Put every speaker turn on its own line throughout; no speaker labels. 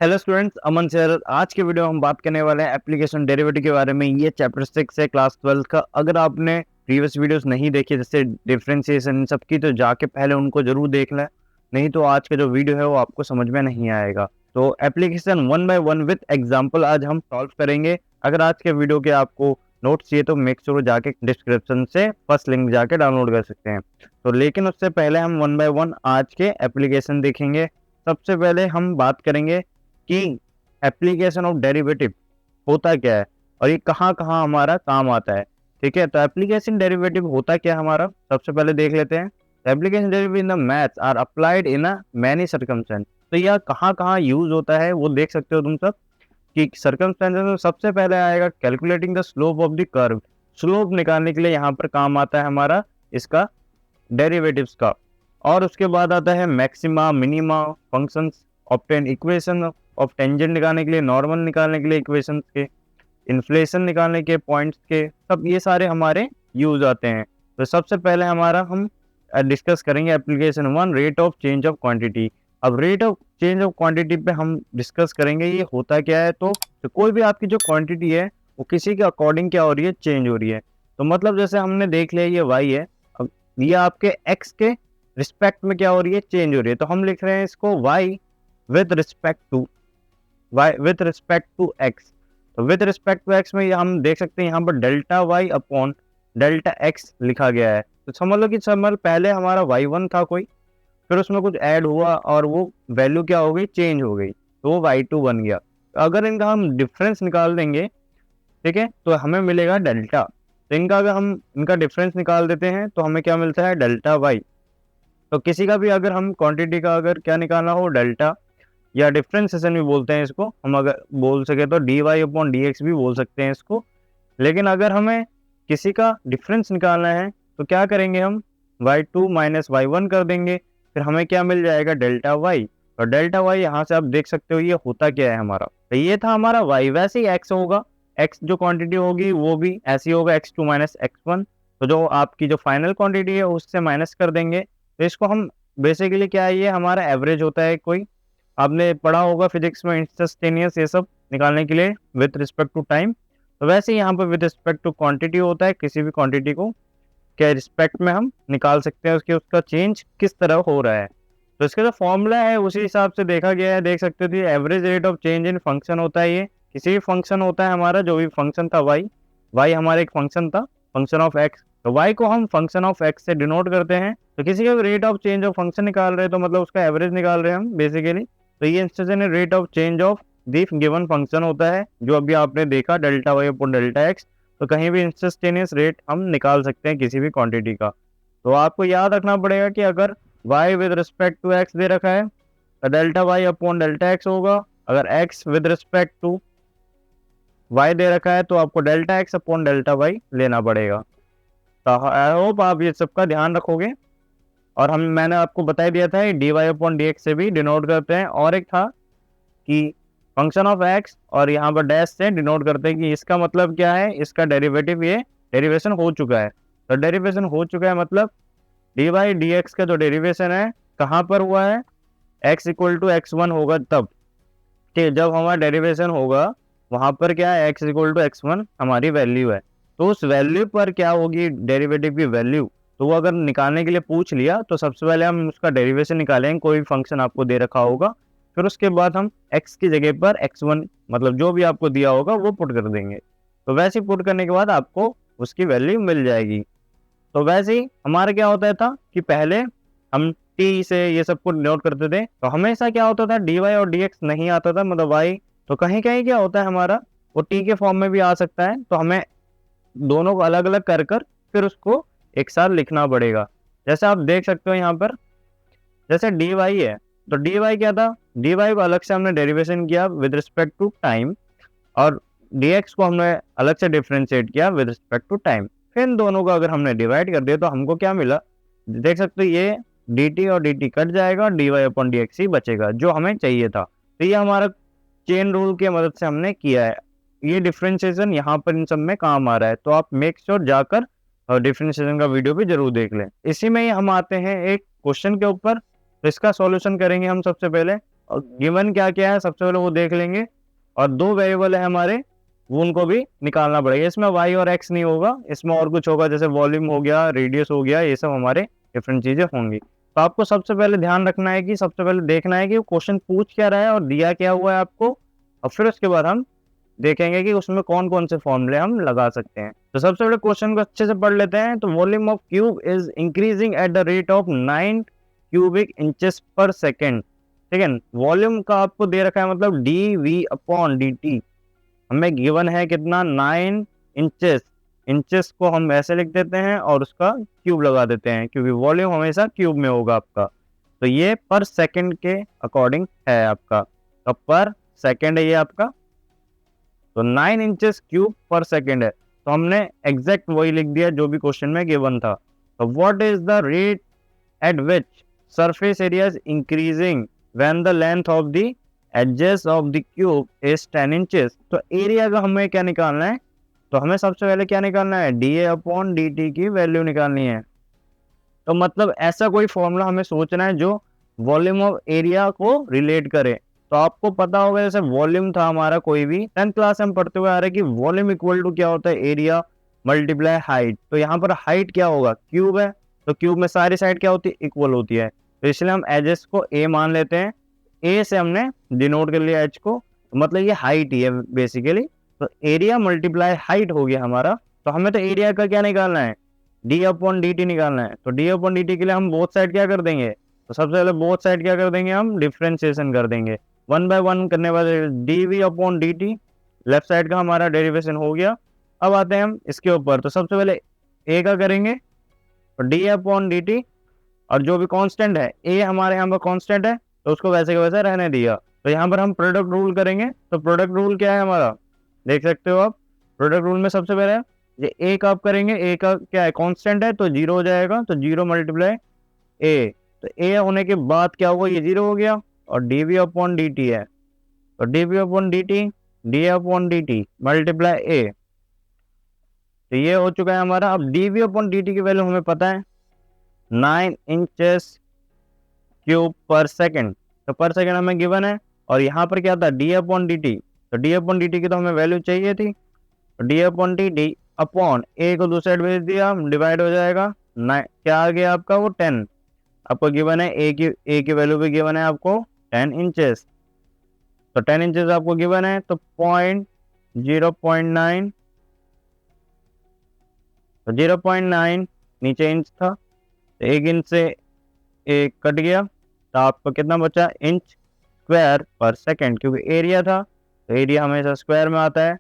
Hello students, अमन sir. आज के video में हम बात करने वाले हैं एप्लीकेशन डेरिवेटिव के बारे में। ये चैप्टर 6 है क्लास 12 का। अगर आपने प्रीवियस वीडियोस नहीं देखी जैसे डिफरेंशिएशन सबकी, तो जाके पहले उनको जरूर देख लें, नहीं तो आज का जो वीडियो है वो आपको समझ में नहीं आएगा। तो एप्लीकेशन 1 बाय 1 विद एग्जांपल आज हम सॉल्व करेंगे। अगर आज के वीडियो के आपको नोट्स चाहिए तो मेक श्योर जाके डिस्क्रिप्शन से फर्स्ट लिंक जाके डाउनलोड कर सकते हैं। तो लेकिन उससे पहले हम 1 बाय 1 आज के एप्लीकेशन देखेंगे। सबसे पहले हम बात करेंगे कि एप्लीकेशन ऑफ डेरिवेटिव होता क्या है और ये कहाँ कहाँ हमारा काम आता है। ठीक है, तो एप्लीकेशन डेरिवेटिव होता क्या है हमारा, सबसे पहले देख लेते हैं। Application derivative in the maths are applied in a many circumstance. तो यह कहाँ कहाँ यूज होता है वो देख सकते हो तुम सब कि सर्कमस्टेंसेस में सबसे पहले आएगा calculating the slope of the curve. Slope निकालने के लिए यहाँ पर काम आता है हमारा इसका डेरिवेटिव्स का। और उसके बाद आता है maxima, minima, functions, obtain equation of tangent निकालने के लिए, नॉर्मल निकालने के लिए इक्वेशंस के, इन्फ्लेशन निकालने के पॉइंट्स के, सब ये सारे हमारे यूज आते हैं। तो सबसे पहले हमारा हम डिस्कस करेंगे application 1, rate of change of quantity. अब rate of change of quantity पे हम डिस्कस करेंगे ये होता क्या है। तो कोई भी आपकी जो क्वांटिटी है वो किसी के अकॉर्डिंग क्या हो रही है, चेंज हो रही है। तो मतलब जैसे हमने देख लिया ये वाई है, अब ये आपके एक्स के रिस्पेक्ट में क्या हो रही है, चेंज हो रही है। तो हम लिख रहे हैं इसको y with respect to x. तो विथ रिस्पेक्ट टू एक्स में हम देख सकते हैं यहाँ पर delta y upon delta x लिखा गया है। तो समझ लो कि पहले हमारा y1 था कोई, फिर उसमें कुछ ऐड हुआ और वो वैल्यू क्या हो गई, चेंज हो गई, तो वो y2 बन गया। तो अगर इनका हम डिफरेंस निकाल देंगे, ठीक है, तो हमें मिलेगा डेल्टा। तो इनका अगर हम इनका डिफरेंस निकाल देते हैं तो हमें क्या मिलता है, डेल्टा वाई। तो किसी का भी अगर हम क्वांटिटी का अगर क्या निकालना हो, डेल्टा या डिफरेंशिएशन भी बोलते हैं इसको, हम अगर बोल सके तो D Y upon D x भी बोल सकते हैं इसको। लेकिन अगर हमें किसी का डिफरेंस निकालना है तो क्या करेंगे, हम y2 माइनस y1 कर देंगे, फिर हमें क्या मिल जाएगा, डेल्टा वाई। और डेल्टा वाई यहाँ से आप देख सकते हो ये होता क्या है हमारा। तो ये था हमारा y, वैसे ही x होगा, x जो क्वांटिटी होगी वो भी ऐसी होगा, x2 माइनस x1। तो जो आपकी जो फाइनल क्वांटिटी है उससे माइनस कर देंगे। तो इसको हम बेसिकली क्या है, ये हमारा एवरेज होता है कोई, आपने पढ़ा होगा फिजिक्स में इंस्टेंटेनियस ये सब निकालने के लिए विथ रिस्पेक्ट टू टाइम। तो वैसे ही यहाँ पर विथ रिस्पेक्ट टू क्वांटिटी होता है, किसी भी क्वांटिटी को क्या रिस्पेक्ट में हम निकाल सकते हैं उसका चेंज किस तरह हो रहा है। तो इसका जो फॉर्मूला है उसी हिसाब से देखा गया है, देख सकते थे average rate of change in function होता है। ये किसी भी फंक्शन होता है हमारा, जो भी फंक्शन था वाई हमारा एक फंक्शन था, फंक्शन ऑफ एक्स। तो वाई को हम फंक्शन ऑफ एक्स से डिनोट करते हैं। तो किसी का भी rate of change of function निकाल रहे हैं तो मतलब उसका एवरेज निकाल रहे हैं हम बेसिकली। तो ये instantaneous rate of change of the given function होता है, जो अभी आपने देखा delta y upon delta x. तो कहीं भी इंस्टेंटेनियस रेट हम निकाल सकते हैं किसी भी क्वांटिटी का। तो आपको याद रखना पड़ेगा कि अगर y with respect to x दे रखा है तो delta y upon delta x होगा। अगर x with respect to y दे रखा है तो आपको delta x upon delta y लेना पड़ेगा। तो आई होप आप ये सबका ध्यान रखोगे। और मैंने आपको बता दिया था d Y upon D x से भी डिनोट करते हैं, और एक था कि फंक्शन ऑफ एक्स और यहाँ पर डैश से डिनोट करते हैं कि इसका मतलब क्या है, इसका डेरिवेटिव ये डेरिवेशन हो चुका है। तो डेरिवेशन हो चुका है मतलब डी वाई डी एक्स का जो डेरिवेशन है कहाँ पर हुआ है, x इक्वल टू x1 होगा तब। ठीक, जब हमारा डेरिवेशन होगा वहाँ पर क्या है, x इक्वल टू x1 हमारी वैल्यू है। तो उस वैल्यू पर क्या होगी, डेरिवेटिव की वैल्यू। तो वो अगर निकालने के लिए पूछ लिया तो सबसे पहले हम उसका डेरिवेशन निकालेंगे, कोई फंक्शन आपको दे रखा होगा, फिर उसके बाद हम x की जगह पर x1 मतलब जो भी आपको दिया होगा वो पुट कर देंगे। तो वैसे पुट करने के बाद आपको उसकी वैल्यू मिल जाएगी। तो वैसे ही हमारा क्या होता था कि पहले हम टी से ये सब कुछ नोट करते थे, तो हमेशा क्या होता था, डी वाई और डी एक्स नहीं आता था, मतलब वाई। तो कहीं कहीं क्या होता है हमारा, वो टी के फॉर्म में भी आ सकता है। तो हमें दोनों को अलग अलग कर कर फिर उसको एक साथ लिखना पड़ेगा। जैसे आप देख सकते हो यहाँ पर, जैसे डी वाई है तो डी वाई क्या था, डी वाई को अलग से हमने डेरिवेशन किया विद रिस्पेक्ट टू टाइम, और डी एक्स को हमने अलग से डिफ्रेंशिएट किया विद रिस्पेक्ट टू टाइम। फिर इन दोनों को अगर हमने डिवाइड कर दिया तो हमको क्या मिला, देख सकते हो ये डी टी और डी टी कट जाएगा और D Y upon D X ही बचेगा जो हमें चाहिए था। तो ये हमारा चेन रूल की मदद से हमने किया है। ये डिफ्रेंशिएशन यहाँ पर इन सब में काम आ रहा है, तो आप मेक श्योर जाकर डिफ्रेंशिएशन का वीडियो भी जरूर देख लें। इसी में ही हम आते हैं एक क्वेश्चन के ऊपर। तो इसका सॉल्यूशन करेंगे हम सबसे पहले। और गिवन क्या क्या है सबसे पहले वो देख लेंगे, और दो वेरिएबल है हमारे, वो उनको भी निकालना पड़ेगा। इसमें वाई और एक्स नहीं होगा, इसमें और कुछ होगा, जैसे वॉल्यूम हो गया, रेडियस हो गया, ये सब हमारे डिफरेंट चीजें होंगी। तो आपको सबसे पहले ध्यान रखना है कि सबसे पहले देखना है कि वो क्वेश्चन पूछ क्या रहा है और दिया क्या हुआ है आपको, और फिर उसके बाद हम देखेंगे कि उसमें कौन कौन से फॉर्मूले हम लगा सकते हैं। तो सबसे पहले क्वेश्चन को अच्छे से पढ़ लेते हैं। तो volume of cube is increasing at the rate of 9 cubic inches per second. ठीक है, वॉल्यूम का आपको दे रखा है मतलब d we upon D t, हमें गिवन है कितना 9 इंचेस। इंचेस को हम ऐसे लिख देते हैं और उसका क्यूब लगा देते हैं, क्योंकि वॉल्यूम हमेशा क्यूब में होगा आपका। तो ये पर सेकंड के अकॉर्डिंग है आपका, तो पर सेकंड है ये आपका, तो 9 इंचेस क्यूब पर सेकंड है। तो हमने एग्जैक्ट वही लिख दिया जो भी क्वेश्चन में गिवन था। तो what is the rate at which surface area is increasing when the length of the edges of the cube is 10 inches. तो एरिया का हमें क्या निकालना है, तो हमें सबसे पहले क्या निकालना है, D A upon D T की वैल्यू निकालनी है। तो मतलब ऐसा कोई फॉर्मूला हमें सोचना है जो वॉल्यूम ऑफ एरिया को रिलेट करे। तो आपको पता होगा जैसे वॉल्यूम था हमारा, कोई भी 10th क्लास हम पढ़ते हुए आ रहे हैं कि वॉल्यूम इक्वल टू क्या होता है, एरिया मल्टीप्लाई हाइट। तो यहाँ पर हाइट क्या होगा, क्यूब है, तो क्यूब में सारी साइड क्या होती है, इक्वल होती है। तो इसलिए हम एजेस को ए मान लेते हैं, ए से हमने डिनोट कर लिया एच को, तो मतलब ये हाइट ही है बेसिकली। तो एरिया मल्टीप्लाई हाइट हो गया हमारा। तो हमें तो एरिया का क्या निकालना है, डी अपॉन डी टी निकालना है। तो डी अपॉन डी टी के लिए हम बोथ साइड क्या कर देंगे, तो सबसे पहले बोथ साइड क्या कर देंगे, हम डिफ्रेंशिएशन कर देंगे। 1 बाय 1 करने बाद d we upon D t, left side का हमारा डेरिवेशन हो गया। अब आते हैं हम इसके ऊपर, तो सबसे पहले ए का करेंगे, तो डी अपॉन डी टी, और जो भी कांस्टेंट है ए हमारे यहाँ पर कांस्टेंट है, तो उसको वैसे के वैसे रहने दिया। तो यहाँ पर हम प्रोडक्ट रूल करेंगे। तो प्रोडक्ट रूल क्या है हमारा, देख सकते हो आप। प्रोडक्ट रूल में सबसे पहले ये ए का आप करेंगे, ए का क्या है, कांस्टेंट है, तो 0 हो जाएगा, तो 0 मल्टीप्लाई ए। तो ए होने के बाद क्या हुआ, ये 0 हो गया, और D we upon D T है, तो D we upon D T, D upon D T multiply A. तो ये हो चुका है हमारा। अब D we upon D T की वैल्यू हमें पता है 9 इंचेस क्यूब पर सेकंड, तो पर सेकंड हमें गिवन है। और यहाँ पर क्या था, डी अपॉन डी टी, तो डी अपॉन डी टी की तो हमें वैल्यू चाहिए थी, तो D upon D T upon A को दूसरी साइड भेज दिया, डिवाइड हो जाएगा, क्या आ गया आपका वो 10। आपको गिवन है ए की वैल्यू भी गिवन है आपको 10 इंचेस, तो 10 इंचेस आपको गिवन है, तो 0.9, तो 0.9 नीचे इंच था, तो 1 इंच से एक कट गया, तो आपको कितना बचा, इंच स्क्वायर पर सेकंड, क्योंकि एरिया था तो एरिया हमेशा स्क्वायर में आता है।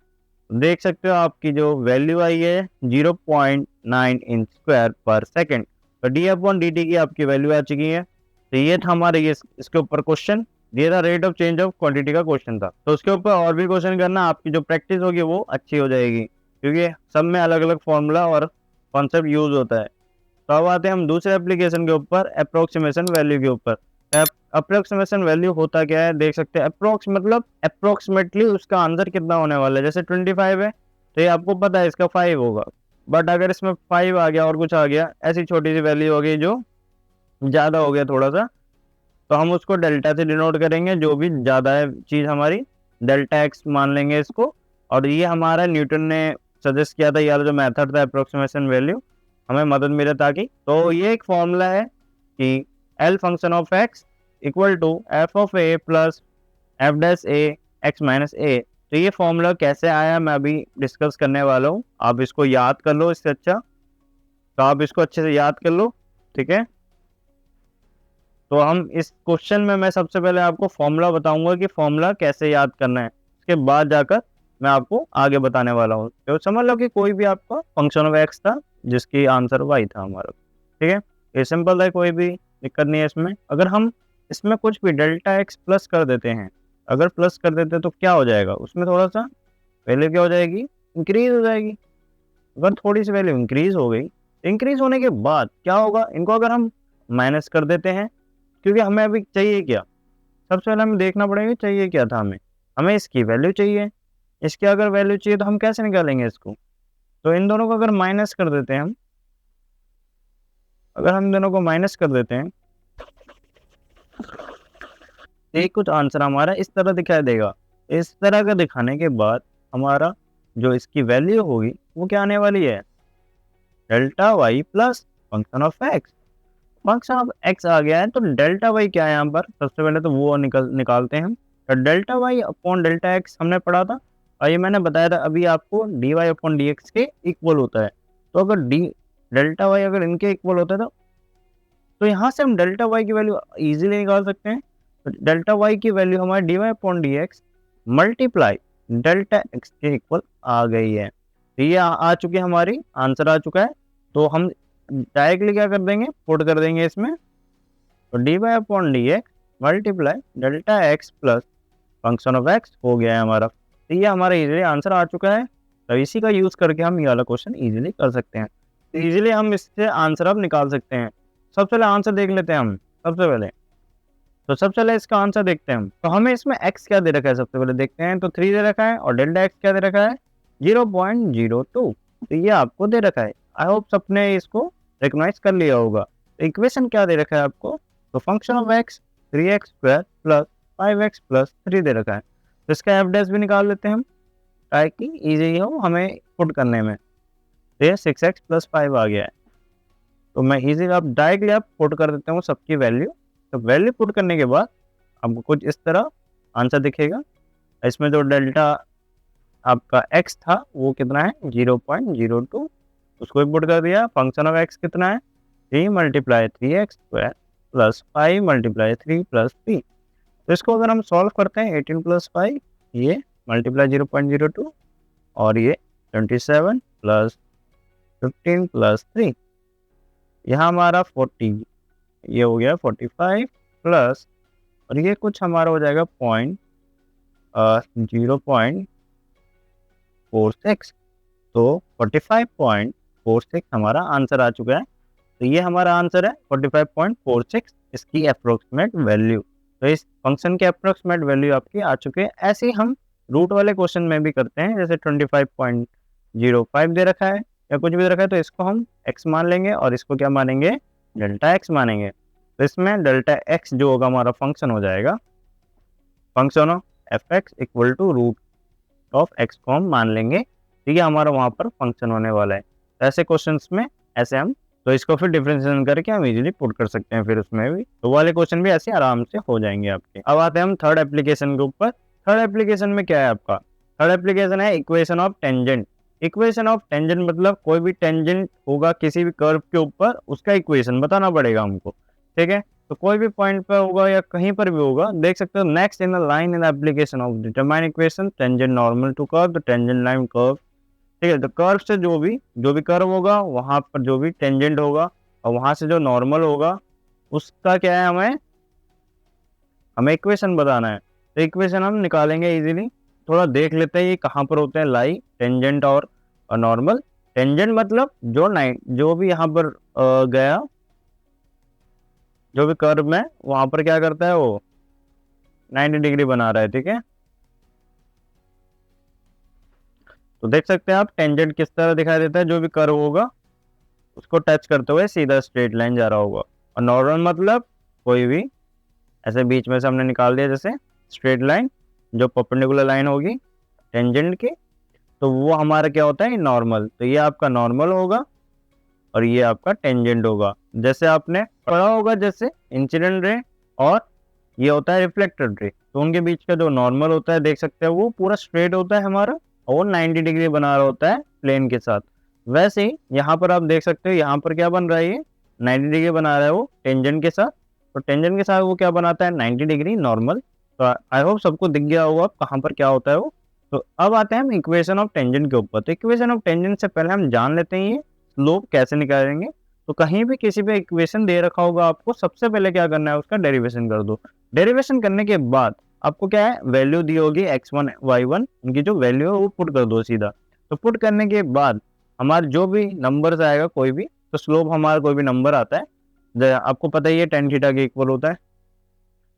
देख सकते हो आपकी जो वैल्यू आई है 0.9 इंच स्क्वायर पर सेकंड। तो डी अपॉन डी टी की आपकी वैल्यू आ चुकी है। तो ये था हमारे ये इसके ऊपर क्वेश्चन, ये था rate of change of quantity का क्वेश्चन था। तो उसके ऊपर और भी क्वेश्चन करना, आपकी जो प्रैक्टिस होगी वो अच्छी हो जाएगी, क्योंकि सब में अलग अलग फॉर्मूला और कॉन्सेप्ट यूज होता है। तो अब आते हैं हम दूसरे एप्लीकेशन के ऊपर, अप्रोक्सीमेशन वैल्यू के ऊपर। अप्रोक्सीमेशन वैल्यू होता क्या है, देख सकते हैं। अप्रोक्स मतलब अप्रोक्सीमेटली उसका आंसर कितना होने वाला है। जैसे 25 है, तो ये आपको पता है इसका 5 होगा, बट अगर इसमें 5 आ गया और कुछ आ गया, ऐसी छोटी सी वैल्यू हो गई जो ज़्यादा हो गया थोड़ा सा, तो हम उसको डेल्टा से डिनोट करेंगे। जो भी ज़्यादा है चीज़ हमारी, डेल्टा एक्स मान लेंगे इसको। और ये हमारा न्यूटन ने सजेस्ट किया था, यार जो मेथड था अप्रोक्सीमेशन वैल्यू, हमें मदद मिले ताकि। तो ये एक फॉर्मूला है कि L function of X equal to F of A plus F dash A X minus A. तो ये फॉर्मूला कैसे आया मैं अभी डिस्कस करने वाला हूँ, आप इसको याद कर लो इससे अच्छा, तो आप इसको अच्छे से याद कर लो, ठीक है। तो हम इस क्वेश्चन में मैं सबसे पहले आपको फॉर्मूला बताऊंगा कि फॉर्मूला कैसे याद करना है, उसके बाद जाकर मैं आपको आगे बताने वाला हूँ। तो समझ लो कि कोई भी आपका फंक्शन ऑफ एक्स था जिसकी आंसर वाई था हमारा, ठीक है। ये सिंपल है, कोई भी दिक्कत नहीं है इसमें। अगर हम इसमें कुछ भी डेल्टा एक्स प्लस कर देते हैं, अगर प्लस कर देते हैं तो क्या हो जाएगा, उसमें थोड़ा सा वैल्यू क्या हो जाएगी, इंक्रीज हो जाएगी। अगर थोड़ी सी वैल्यू इंक्रीज हो गई, इंक्रीज होने के बाद क्या होगा, इनको अगर हम माइनस कर देते हैं, क्योंकि हमें अभी चाहिए क्या, सबसे पहले हमें देखना पड़ेगा चाहिए क्या था हमें इसकी वैल्यू चाहिए। इसकी अगर वैल्यू चाहिए तो हम कैसे निकालेंगे इसको, तो इन दोनों को अगर माइनस कर देते हैं हम, अगर हम दोनों को माइनस कर देते हैं, ये कुछ आंसर हमारा इस तरह दिखाई देगा। इस तरह का दिखाने के बाद हमारा जो इसकी वैल्यू होगी वो क्या आने वाली है, delta Y plus function of X. Function of X आ गया है, तो डेल्टा वाई क्या है यहाँ पर, सबसे पहले तो वो निकालते हैं हम। तो delta y upon delta x हमने पढ़ा था, और ये मैंने बताया था अभी आपको d Y upon D x के इक्वल होता है। तो अगर डेल्टा वाई अगर इनके इक्वल होता है तो यहाँ से हम डेल्टा वाई की वैल्यू इजीली निकाल सकते हैं। तो डेल्टा वाई की वैल्यू हमारी d Y upon D x multiply delta x के इक्वल आ गई है। तो ये आ चुकी है, हमारी आंसर आ चुका है। तो हम डायरेक्टली क्या कर देंगे, पुट कर देंगे इसमें। तो D Y upon D x multiply delta x plus function of x हो गया है हमारा। तो ये हमारा इजीली आंसर आ चुका है। तो इसी का यूज़ करके हम ये वाला क्वेश्चन इजीली कर सकते हैं। तो इजीली हम इससे आंसर अब निकाल सकते हैं। सबसे पहले आंसर देख लेते हैं हम। सबसे पहले इसका आंसर देखते हैं हम। तो हमें इसमें x क्या दे रखा है, सबसे पहले देखते हैं। तो 3 दे रखा है, और डेल्टा x क्या दे रखा है, 0.02। तो ये आपको दे रखा है। आई होप सबने इसको रिकॉग्नाइज कर लिया होगा। तो इक्वेशन क्या दे रखा है आपको, तो function of x 3x square plus 5x plus 3 दे रखा है। तो इसका एफ डैश भी निकाल लेते हैं हम, ताकि ईजी हो हमें पुट करने में। तो ये 6x प्लस 5 आ गया है। तो मैं इजीली आप डायरेक्टली आप पुट कर देता हूँ सबकी वैल्यू। तो वैल्यू पुट करने के बाद आपको कुछ इस तरह आंसर दिखेगा। इसमें जो डेल्टा आपका x था वो कितना है, 0.02, उसको भी पुट कर दिया। फंक्शन ऑफ x कितना है, 3 multiply 3x square plus 5 multiply 3 plus 3। तो इसको अगर हम सॉल्व करते हैं, 18 प्लस 5 ये मल्टीप्लाई 0.02, और ये 27 प्लस 15 प्लस 3, यहाँ हमारा 40, ये हो गया 45 प्लस, और ये कुछ हमारा हो जाएगा 0.46। तो 45.46 हमारा आंसर आ चुका है। तो ये हमारा आंसर है 45.46, इसकी अप्रोक्सीमेट वैल्यू। तो इस फंक्शन के अप्रोक्सीमेट वैल्यू आपकी आ चुके हैं। ऐसे ही हम रूट वाले क्वेश्चन में भी करते हैं, जैसे 25.05 दे रखा है या कुछ भी दे रखा है, तो इसको हम x मान लेंगे और इसको क्या मानेंगे, डेल्टा x मानेंगे। तो इसमें डेल्टा x जो होगा हमारा फंक्शन हो जाएगा, function of f x equal to root of x को हम मान लेंगे। ठीक है, हमारा वहाँ पर फंक्शन होने वाला है। तो ऐसे क्वेश्चंस में ऐसे हम, तो इसको फिर डिफरेंशिएशन करके हम इजीली पुट कर सकते हैं फिर उसमें भी। तो वाले क्वेश्चन भी ऐसे आराम से हो जाएंगे आपके। अब आते हैं हम थर्ड एप्लीकेशन के ऊपर। थर्ड एप्लीकेशन में क्या है आपका, थर्ड एप्लीकेशन है equation of tangent. Equation of tangent मतलब कोई भी टेंजेंट होगा किसी भी कर्व के ऊपर, उसका इक्वेशन बताना पड़ेगा हमको। ठीक है, तो कोई भी पॉइंट पर होगा या कहीं पर भी होगा, देख सकते हो next in the line in the application of determine equation tangent normal to curve, the tangent line curve. ठीक है, तो कर्व से जो भी कर्व होगा वहां पर जो भी टेंजेंट होगा, और वहां से जो नॉर्मल होगा उसका क्या है, हमें इक्वेशन बताना है। तो इक्वेशन हम निकालेंगे इजीली। थोड़ा देख लेते हैं ये कहाँ पर होते हैं लाई, टेंजेंट और नॉर्मल। टेंजेंट मतलब जो भी यहाँ पर गया, जो भी कर्व में वहां पर क्या करता है, वो 90 डिग्री बना रहा है। ठीक है, तो देख सकते हैं आप टेंजेंट किस तरह दिखाई देता है, जो भी कर्व होगा उसको टच करते हुए सीधा स्ट्रेट लाइन जा रहा होगा। और नॉर्मल मतलब कोई भी ऐसे बीच में से हमने निकाल दिया, जैसे स्ट्रेट लाइन जो परपेंडिकुलर लाइन होगी टेंजेंट की, तो वो हमारा क्या होता है, नॉर्मल। तो ये आपका नॉर्मल होगा और ये आपका टेंजेंट होगा। जैसे आपने पढ़ा होगा, जैसे इंसिडेंट रे और ये होता है रिफ्लेक्टेड रे, तो उनके बीच का जो नॉर्मल होता है देख सकते हैं वो पूरा स्ट्रेट होता है हमारा, और 90 डिग्री बना रहा होता है प्लेन के साथ। वैसे ही यहाँ पर आप देख सकते हो, यहाँ पर क्या बन रहा है, ये 90 डिग्री बना रहा है वो टेंजेंट के साथ। तो टेंजेंट के साथ वो क्या बनाता है, 90 डिग्री नॉर्मल। तो आई होप सबको दिख गया होगा कहाँ पर क्या होता है वो। तो अब आते हैं हम इक्वेशन ऑफ टेंजेंट के ऊपर। तो इक्वेशन ऑफ टेंजेंट से पहले हम जान लेते हैं ये स्लोप कैसे निकालेंगे। तो कहीं भी किसी भी इक्वेशन दे रखा होगा आपको, सबसे पहले क्या करना है, उसका डेरिवेशन कर दो। डेरिवेशन करने के बाद आपको क्या है, वैल्यू दी होगी x1 y1, उनकी जो वैल्यू है वो पुट कर दो सीधा। तो पुट करने के बाद हमारा जो भी नंबर आएगा कोई भी, तो स्लोप हमारा कोई भी नंबर आता है, आपको पता ही है tan थीटा के इक्वल होता है।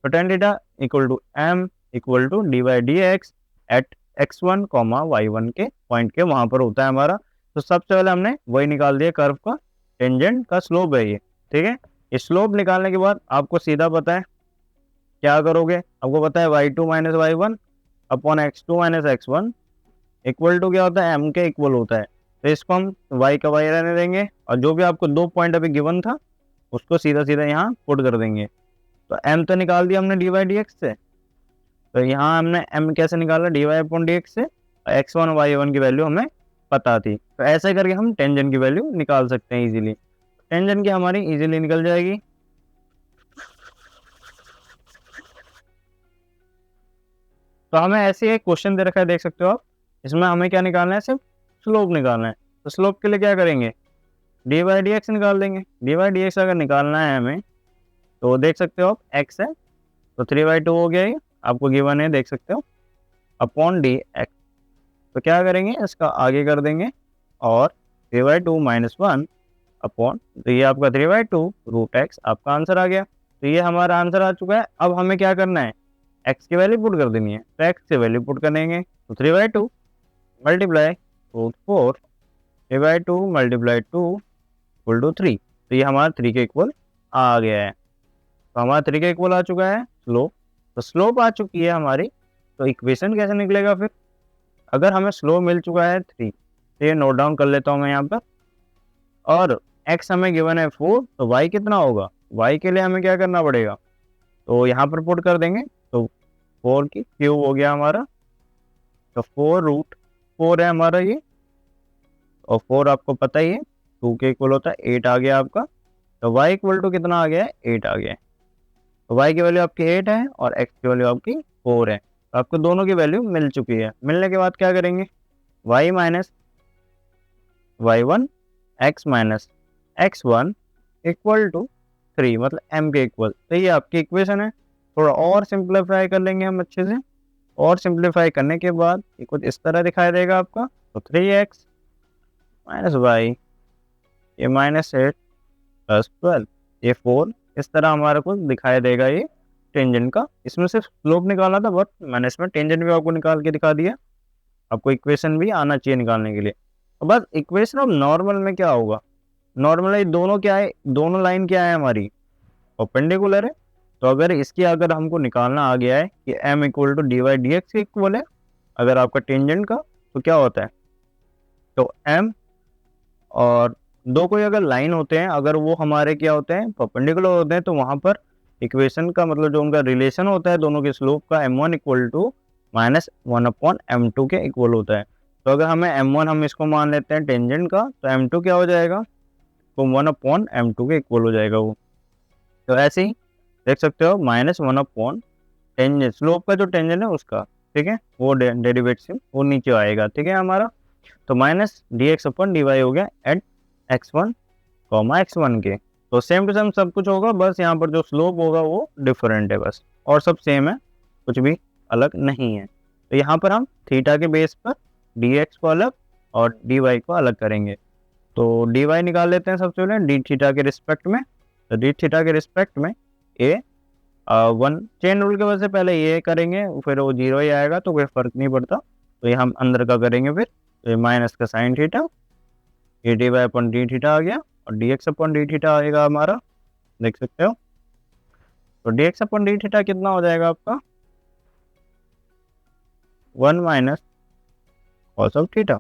तो tan theta equal to m equal to dy dx at x1 y1 के पॉइंट के वहां पर होता है हमारा। तो सबसे पहले हमने वही निकाल दिया, कर्व का टेंजेंट का स्लोप है ये। ठीक है, ये स्लोप निकालने के बाद आपको सीधा पता है क्या करोगे, आपको पता है y2 minus y1 upon x2 minus x1 equal to क्या होता है, m के इक्वल होता है। तो इसको हम y का y रहने देंगे और जो भी आपको 2 पॉइंट अभी गिवन था उसको सीधा सीधा यहाँ पुट कर देंगे। तो m तो निकाल दिया हमने dy dx से, तो यहाँ हमने m कैसे निकाला, dy अपॉन dx से। x1 y1 की वैल्यू हमें पता थी, तो ऐसे करके हम टेंजेंट की वैल्यू निकाल सकते हैं इजीली। टेंजेंट की हमारी इजीली निकल जाएगी। तो हमें ऐसे एक क्वेश्चन दे रखा है, देख सकते हो आप, इसमें हमें क्या निकालना है, सिर्फ स्लोप निकालना है। तो स्लोप के लिए क्या करेंगे, डी बाई डी एक्स निकाल देंगे। डी बाई डी एक्स अगर निकालना है हमें, तो देख सकते हो आप एक्स है तो 3/2 हो गया, ये आपको गिवन है, देख सकते हो, अपॉन डी एक्स। तो क्या करेंगे, इसका आगे कर देंगे और 3/2 माइनस 1 अपॉन, तो ये आपका 3/2 रूट एक्स आपका आंसर आ गया। तो ये हमारा आंसर आ चुका है। अब हमें क्या करना है, एक्स की वैल्यू पुट कर देनी है। तो एक्स की वैल्यू पुट करेंगे, तो 3/2 multiply root 4 3/2 multiply 2 equal to 3। तो ये हमारा 3 के इक्वल आ गया है। तो हमारा 3 के इक्वल आ चुका है स्लोप। तो स्लोप आ चुकी है हमारी, तो इक्वेशन कैसे निकलेगा फिर, अगर हमें स्लोप मिल चुका है 3, तो ये नोट डाउन कर लेता हूँ मैं यहाँ पर। और x हमें गिवन है 4, तो y कितना होगा, y के लिए हमें क्या करना पड़ेगा, तो यहाँ पर पुट कर देंगे। तो 4 की क्यूब हो गया हमारा, तो 4 रूट 4 है हमारा ये, और 4 आपको पता ही है 2 के इक्वल होता है, 8 आ गया आपका। तो y इक्वल टू कितना आ गया है, 8 आ गया है। तो y की वैल्यू आपकी 8 है और x की वैल्यू आपकी 4 है। तो आपको दोनों की वैल्यू मिल चुकी है। मिलने के बाद क्या करेंगे, y minus y1 x minus x1 equal to 3, मतलब m के इक्वल। तो ये आपकी इक्वेशन है। थोड़ा और सिंप्लीफाई कर लेंगे हम अच्छे से, और सिंप्लीफाई करने के बाद ये कुछ इस तरह दिखाई देगा आपका। तो 3x माइनस वाई, ये माइनस 8 प्लस 12, ये 4, इस तरह हमारा कुछ दिखाई देगा ये टेंजेंट का। इसमें सिर्फ स्लोप निकालना था, बट मैंने इसमें टेंजेंट भी आपको निकाल के दिखा दिया। आपको इक्वेशन भी आना चाहिए निकालने के लिए। तो बस इक्वेशन ऑफ नॉर्मल में क्या होगा, नॉर्मल है दोनों क्या है, दोनों लाइन क्या है हमारी, परपेंडिकुलर है। तो अगर इसकी अगर हमको निकालना आ गया है कि m equal to d y d x के इक्वल है अगर आपका टेंजेंट का, तो क्या होता है, तो m और दो कोई अगर लाइन होते हैं, अगर वो हमारे क्या होते हैं, परपेंडिकुलर होते हैं, तो वहाँ पर इक्वेशन का मतलब जो उनका रिलेशन होता है दोनों के स्लोप का, m1 equal to minus 1 upon m2 के इक्वल होता है। तो अगर हमें m1 हम इसको मान लेते हैं टेंजेंट का, तो m2 क्या हो जाएगा, तो 1 अपॉन m2 के इक्वल हो जाएगा वो। तो ऐसे ही देख सकते हो, माइनस 1 अपॉन टेंजेंट, स्लोप का जो टेंजेंट है उसका, ठीक है, वो डेरिवेटिव वो नीचे आएगा, ठीक है हमारा। तो minus d x upon d y हो गया एट x1 x1 के। तो सेम टू सेम सब कुछ होगा, बस यहाँ पर जो स्लोप होगा वो डिफरेंट है बस, और सब सेम है, कुछ भी अलग नहीं है। तो यहाँ पर हम थीटा के बेस पर dx को अलग और dy को अलग करेंगे। तो dy निकाल लेते हैं सबसे पहले डी थीटा के रिस्पेक्ट में। तो डी थीटा के रिस्पेक्ट में ए 1 चेन रूल के वजह से पहले ये करेंगे, फिर वो 0 ही आएगा, तो कोई फर्क नहीं पड़ता। तो ये हम अंदर का करेंगे फिर, तो माइनस का साइन थीटा, ये D Y upon D theta आ गया, और D x upon D theta आएगा हमारा, देख सकते हो। तो D x upon D theta कितना हो जाएगा आपका, 1 माइनस कॉस ऑफ थीटा।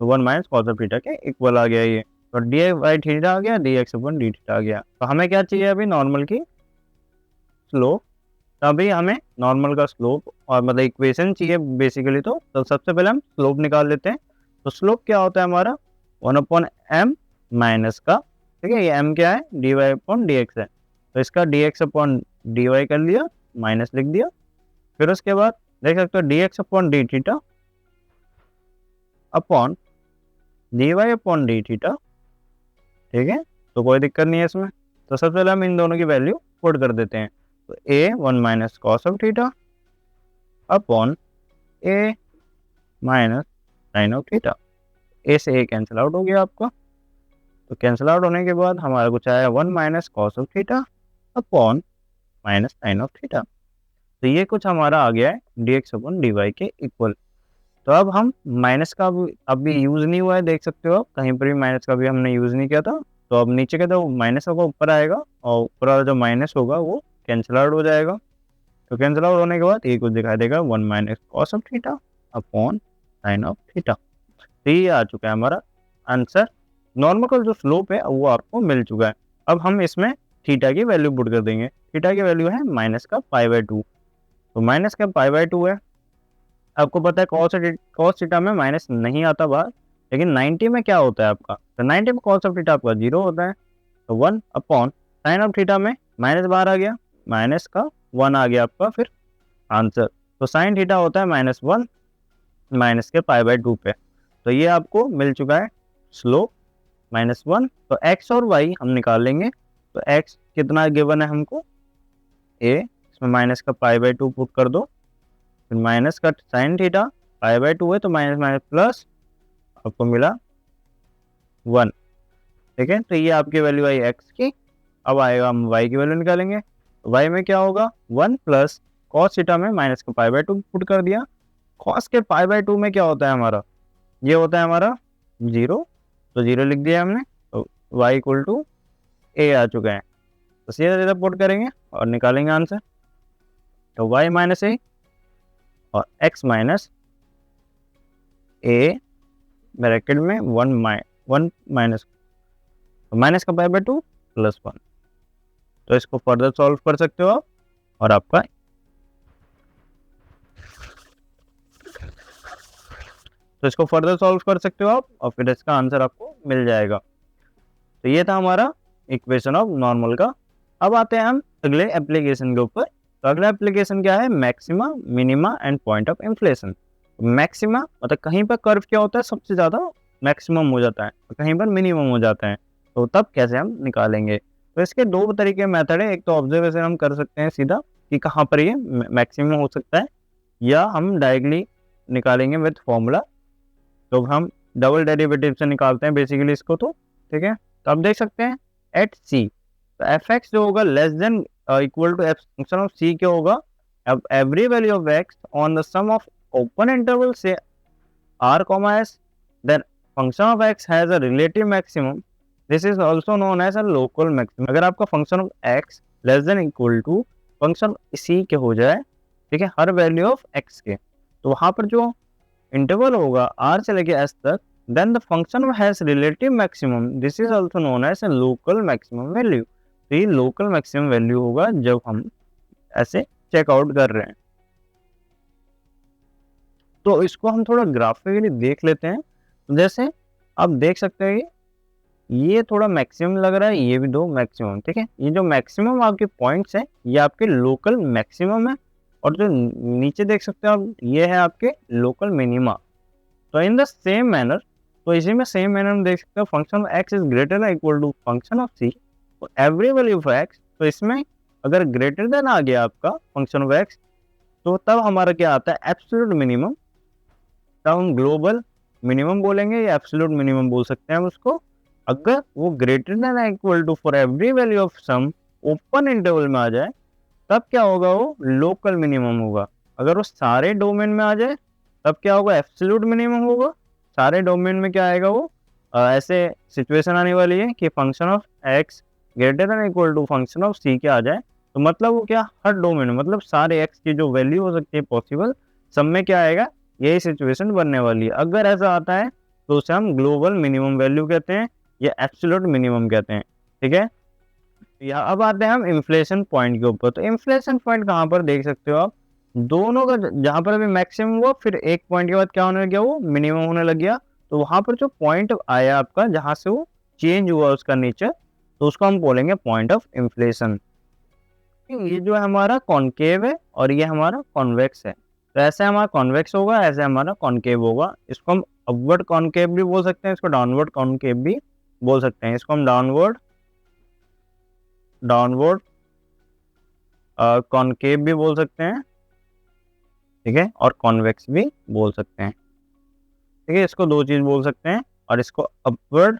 तो 1 माइनस कॉस ऑफ थीटा के इक्वल आ गया ये। तो डी वाई थीटा आ गया, D x upon D theta आ गया। तो हमें क्या चाहिए अभी, नॉर्मल की स्लोप। तो अभी हमें नॉर्मल का स्लोप और मतलब इक्वेशन चाहिए बेसिकली। तो सबसे पहले हम स्लोप निकाल लेते हैं। तो स्लोप क्या होता है हमारा, 1 अपॉन एम माइनस का, ठीक है, ये m क्या है, d Y upon D x है। तो इसका d x upon d y कर लिया, माइनस लिख दिया। फिर उसके बाद देख सकते हो d x upon D theta upon d Y upon D theta, ठीक है, तो कोई दिक्कत नहीं है इसमें। तो सबसे पहले हम इन दोनों की वैल्यू पुट कर देते हैं। तो A 1 minus cos of theta upon A minus sine of theta. A से ए कैंसिल आउट हो गया आपका। तो कैंसिल आउट होने के बाद हमारा कुछ आया 1 minus cos of theta upon minus sine of theta. तो ये कुछ हमारा आ गया है d x upon d y के इक्वल। तो अब हम माइनस का अभी यूज़ नहीं हुआ है, देख सकते हो आप, कहीं पर भी माइनस का भी हमने यूज़ नहीं किया था। तो अब नीचे का तो माइनस होगा, ऊपर आएगा, और ऊपर वाला जो माइनस होगा वो कैंसिल आउट हो जाएगा। तो कैंसिल आउट होने के बाद ये कुछ दिखाई देगा 1 minus cos of theta upon sine of theta. तो ये आ चुका है हमारा आंसर। नॉर्मल का जो स्लोप है वो आपको मिल चुका है। अब हम इसमें थीटा की वैल्यू पुट कर देंगे। थीटा की वैल्यू है माइनस का पाई/2, तो माइनस का पाई/2 है। आपको पता है कॉस थीटा में माइनस नहीं आता बाहर, लेकिन 90 में क्या होता है आपका, तो 90 में कॉस ऑफ थीटा आपका 0 होता है, तो 1 अपॉन साइन ऑफ थीटा में माइनस बाहर आ गया, माइनस का 1 आ गया आपका फिर आंसर। तो साइन थीटा होता है -1 माइनस के पाई/2 पे। तो ये आपको मिल चुका है स्लोप -1। तो एक्स और वाई हम निकाल लेंगे। तो एक्स कितना गिवन है हमको, ए, इसमें माइनस का पाई/2 पुट कर दो, फिर माइनस का साइन थीटा, पाई/2 है तो माइनस माइनस प्लस, आपको मिला 1। ठीक है, तो ये आपकी वैल्यू आई एक्स की। अब आएगा हम वाई की वैल्यू निकालेंगे। वाई में क्या होगा, 1 प्लस कॉस थीटा में माइनस का पाई/2 पुट कर दिया। कॉस के पाई/2 में क्या होता है हमारा, ये होता है हमारा 0, तो 0 लिख दिया हमने। तो y इक्वल टू ए आ चुका है। तो सीधा सीधा पुट करेंगे और निकालेंगे आंसर। तो y माइनस ए और x माइनस ए ब्रैकेट में 1 माइनस का पाई/2 प्लस 1। तो इसको फर्दर सॉल्व कर सकते हो आप, और आपका और फिर इसका आंसर आपको मिल जाएगा। तो ये था हमारा इक्वेशन ऑफ नॉर्मल का। अब आते हैं हम अगले एप्लीकेशन के ऊपर। तो अगला एप्लीकेशन क्या है, maxima, minima and point of inflation. Maxima मतलब कहीं पर कर्व क्या होता है, सबसे ज़्यादा मैक्सिमम हो जाता है, और कहीं पर मिनिमम हो जाता है। तो तब कैसे हम निकालेंगे, तो इसके दो तरीके मेथड है। एक तो ऑब्जर्वेशन हम कर सकते हैं सीधा कि कहाँ पर ये मैक्सिमम हो सकता है, या हम डायरेक्टली निकालेंगे विथ फॉर्मूला। तो हम डबल डेरिवेटिव से निकालते हैं बेसिकली इसको। तो ठीक है, तो आप देख सकते हैं एट सी, तो एफ एक्स जो होगा less than equal to F function of C क्या होगा, अब every value of X on the some of open interval से R comma S, then function of X has a relative maximum, this is also known as a local maximum. अगर आपका function of X less than equal to function C के हो जाए, ठीक है, हर value of x के, तो वहां पर जो इंटरवल होगा आर से लेके एस तक, then the function has relative maximum, this is also known as a local maximum value। तो ये local maximum value होगा जब हम ऐसे चेक आउट कर रहे हैं। तो इसको हम थोड़ा ग्राफिकली देख लेते हैं। तो जैसे आप देख सकते हैं ये थोड़ा मैक्सिमम लग रहा है, ये भी दो मैक्सिमम, ठीक है। ये जो मैक्सिमम आपके पॉइंट्स हैं ये आपके लोकल मैक्सिमम है, और जो नीचे देख सकते हो आप ये है आपके लोकल मिनिमा। तो इन द सेम मैनर, तो इसी में सेम मैनर में देख सकते हो function of X is greater than equal to function of C, तो एवरी वैल्यू ऑफ एक्स, तो इसमें अगर ग्रेटर देन आ गया आपका फंक्शन ऑफ एक्स, तो तब हमारा क्या आता है एब्सोल्यूट मिनिमम। तब हम ग्लोबल मिनिमम बोलेंगे या एब्सोल्यूट मिनिमम बोल सकते हैं हम उसको। अगर वो greater than equal to for every value of some open interval में आ जाए, तब क्या होगा, वो लोकल मिनिमम होगा। अगर वो सारे डोमेन में आ जाए तब क्या होगा, एब्सोल्यूट मिनिमम होगा। सारे डोमेन में क्या आएगा, वो ऐसे सिचुएशन आने वाली है कि function of X greater than equal to function of C के आ जाए, तो मतलब वो क्या, हर डोमेन में, मतलब सारे एक्स की जो वैल्यू हो सकती है पॉसिबल, सब में क्या आएगा, यही सिचुएशन बनने वाली है। अगर ऐसा आता है तो उसे हम ग्लोबल मिनिमम वैल्यू कहते हैं या एब्सोल्यूट मिनिमम कहते हैं, ठीक है। या अब आते हैं हम इन्फ्लेशन पॉइंट के ऊपर। तो इन्फ्लेशन पॉइंट कहाँ पर देख सकते हो आप, दोनों का जहाँ पर अभी मैक्सिमम हुआ, फिर एक पॉइंट के बाद क्या होने लग गया, वो मिनिमम होने लग गया। तो वहां पर जो पॉइंट आया आपका, जहां से वो चेंज हुआ उसका नेचर, तो उसको हम बोलेंगे पॉइंट ऑफ इन्फ्लेशन। ये जो है हमारा कॉनकेव है और ये हमारा कॉन्वेक्स है। तो ऐसे हमारा कॉन्वेक्स होगा, ऐसे हमारा कॉनकेव होगा। इसको हम अपवर्ड कॉनकेव भी बोल सकते हैं, इसको डाउनवर्ड कॉनकेव भी बोल सकते हैं। इसको हम डाउनवर्ड कॉनकेव भी बोल सकते हैं, ठीक है, और कॉन्वेक्स भी बोल सकते हैं, ठीक है। इसको दो चीज बोल सकते हैं, और इसको अपवर्ड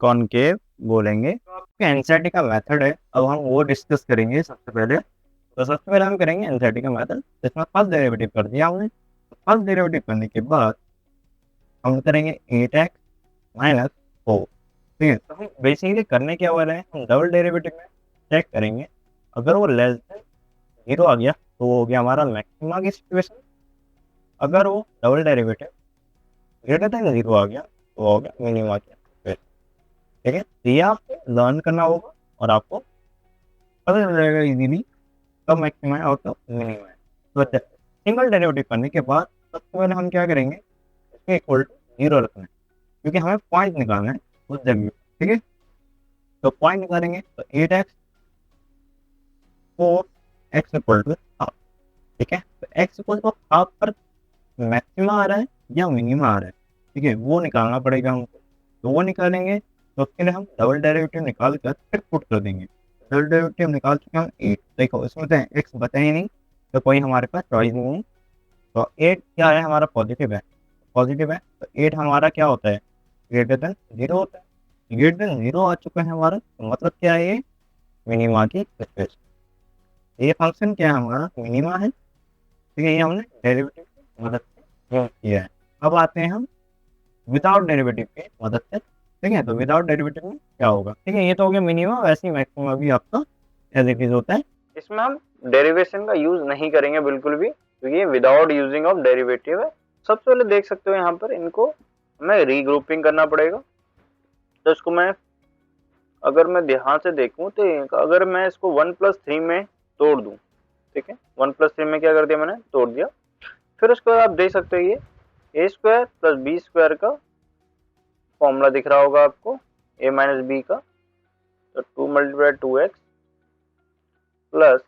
कॉनकेव बोलेंगे। तो आपका एनसीईआरटी का मेथड है, अब हम वो डिस्कस करेंगे सबसे पहले। तो सबसे पहले हम करेंगे एनसीईआरटी का मेथड, जिसमें फर्स्ट डेरिवेटिव कर दिया हमने। फर्स्ट डेरिवेटिव करने के बाद हम करेंगे 8x माइनस 4, ठीक है। तो हम बेसिकली करने क्या वाले हैं, हम डबल डेरिवेटिव में चेक करेंगे, अगर वो लेस देन जीरो आ गया तो वो हो गया हमारा मैक्सिमा की सिचुएशन। अगर वो double derivative greater than zero आ गया तो हो गया मिनिमा की सिचुएशन। ठीक है, तो ये आपको लर्न करना होगा और आपको पता चल जाएगा इजीली कब मैक्सिमा है और कब मिनिमा है। तो सिंगल डेरिवेटिव करने के बाद सबसे पहले हम क्या करेंगे, इसके इक्वल टू जीरो रखना है क्योंकि हमें पॉइंट निकालना है उस जगह। ठीक है, तो पॉइंट निकालेंगे तो 8x 4x equal to half. ठीक है, तो x इक्वल टू हाफ पर मैक्सिमा आ रहा है या मिनिमा आ रहा है, ठीक है, वो निकालना पड़ेगा हमको। तो वो निकालेंगे तो उसके लिए हम डबल डेरिवेटिव निकाल कर फिर पुट कर देंगे। डबल डेरिवेटिव निकाल चुके हम 8, देखो इसमें तो x बचा ही नहीं तो कोई हमारे पास चॉइस नहीं है। तो 8 क्या है हमारा पॉजिटिव है, पॉजिटिव है तो 8 हमारा क्या होता है ग्रेटर देन जीरो होता है। ग्रेटर देन जीरो आ चुका है हमारा, तो मतलब क्या है ये मिनिमा की सिचुएशन। ये फंक्शन क्या है हमारा मिनिमा है। ठीक है, ये हमने डेरिवेटिव की मदद से प्रूव किया है। अब आते हैं हम विदाउट डेरिवेटिव की मदद से। ठीक है, तो विदाउट डेरिवेटिव में क्या होगा, ठीक है, ये तो हो गया मिनिमा, वैसे ही मैक्सिमा भी आपका एज इट इज होता है। इसमें हम डेरिवेशन का यूज नहीं करेंगे बिल्कुल भी क्योंकि ये विदाउट यूजिंग ऑफ डेरिवेटिव है। सबसे पहले देख सकते हो यहाँ पर इनको हमें रीग्रुपिंग करना पड़ेगा। तो इसको मैं अगर मैं ध्यान से देखूं तो अगर मैं इसको 1+3 में तोड़ दूं, ठीक है, 1+3 में क्या कर दिया मैंने, तोड़ दिया। फिर उसके बाद आप देख सकते हो ये a square plus b square का फॉर्मूला दिख रहा होगा आपको a माइनस बी का। तो 2 × 2x प्लस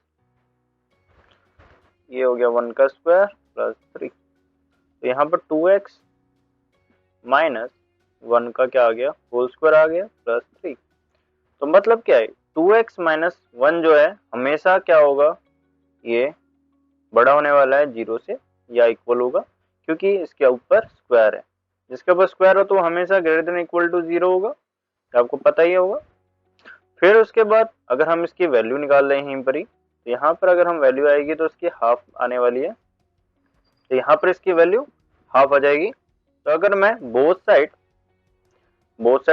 ये हो गया 1 का स्क्वायर प्लस 3। तो यहाँ पर 2x माइनस 1 का क्या आ गया होल स्क्वायर आ गया प्लस 3। तो मतलब क्या है 2x माइनस 1 जो है हमेशा क्या होगा, ये बड़ा होने वाला है 0 से या इक्वल होगा क्योंकि इसके ऊपर स्क्वायर है। जिसके ऊपर स्क्वायर हो तो हमेशा ग्रेटर देन इक्वल टू 0 होगा, तो आपको पता ही होगा। फिर उसके बाद अगर हम इसकी वैल्यू निकाल रहे हैं यहीं पर ही, तो यहाँ पर अगर हम वैल्यू आएगी तो इसकी हाफ आने वाली है, तो यहाँ पर इसकी वैल्यू हाफ आ जाएगी। तो अगर मैं बोथ साइड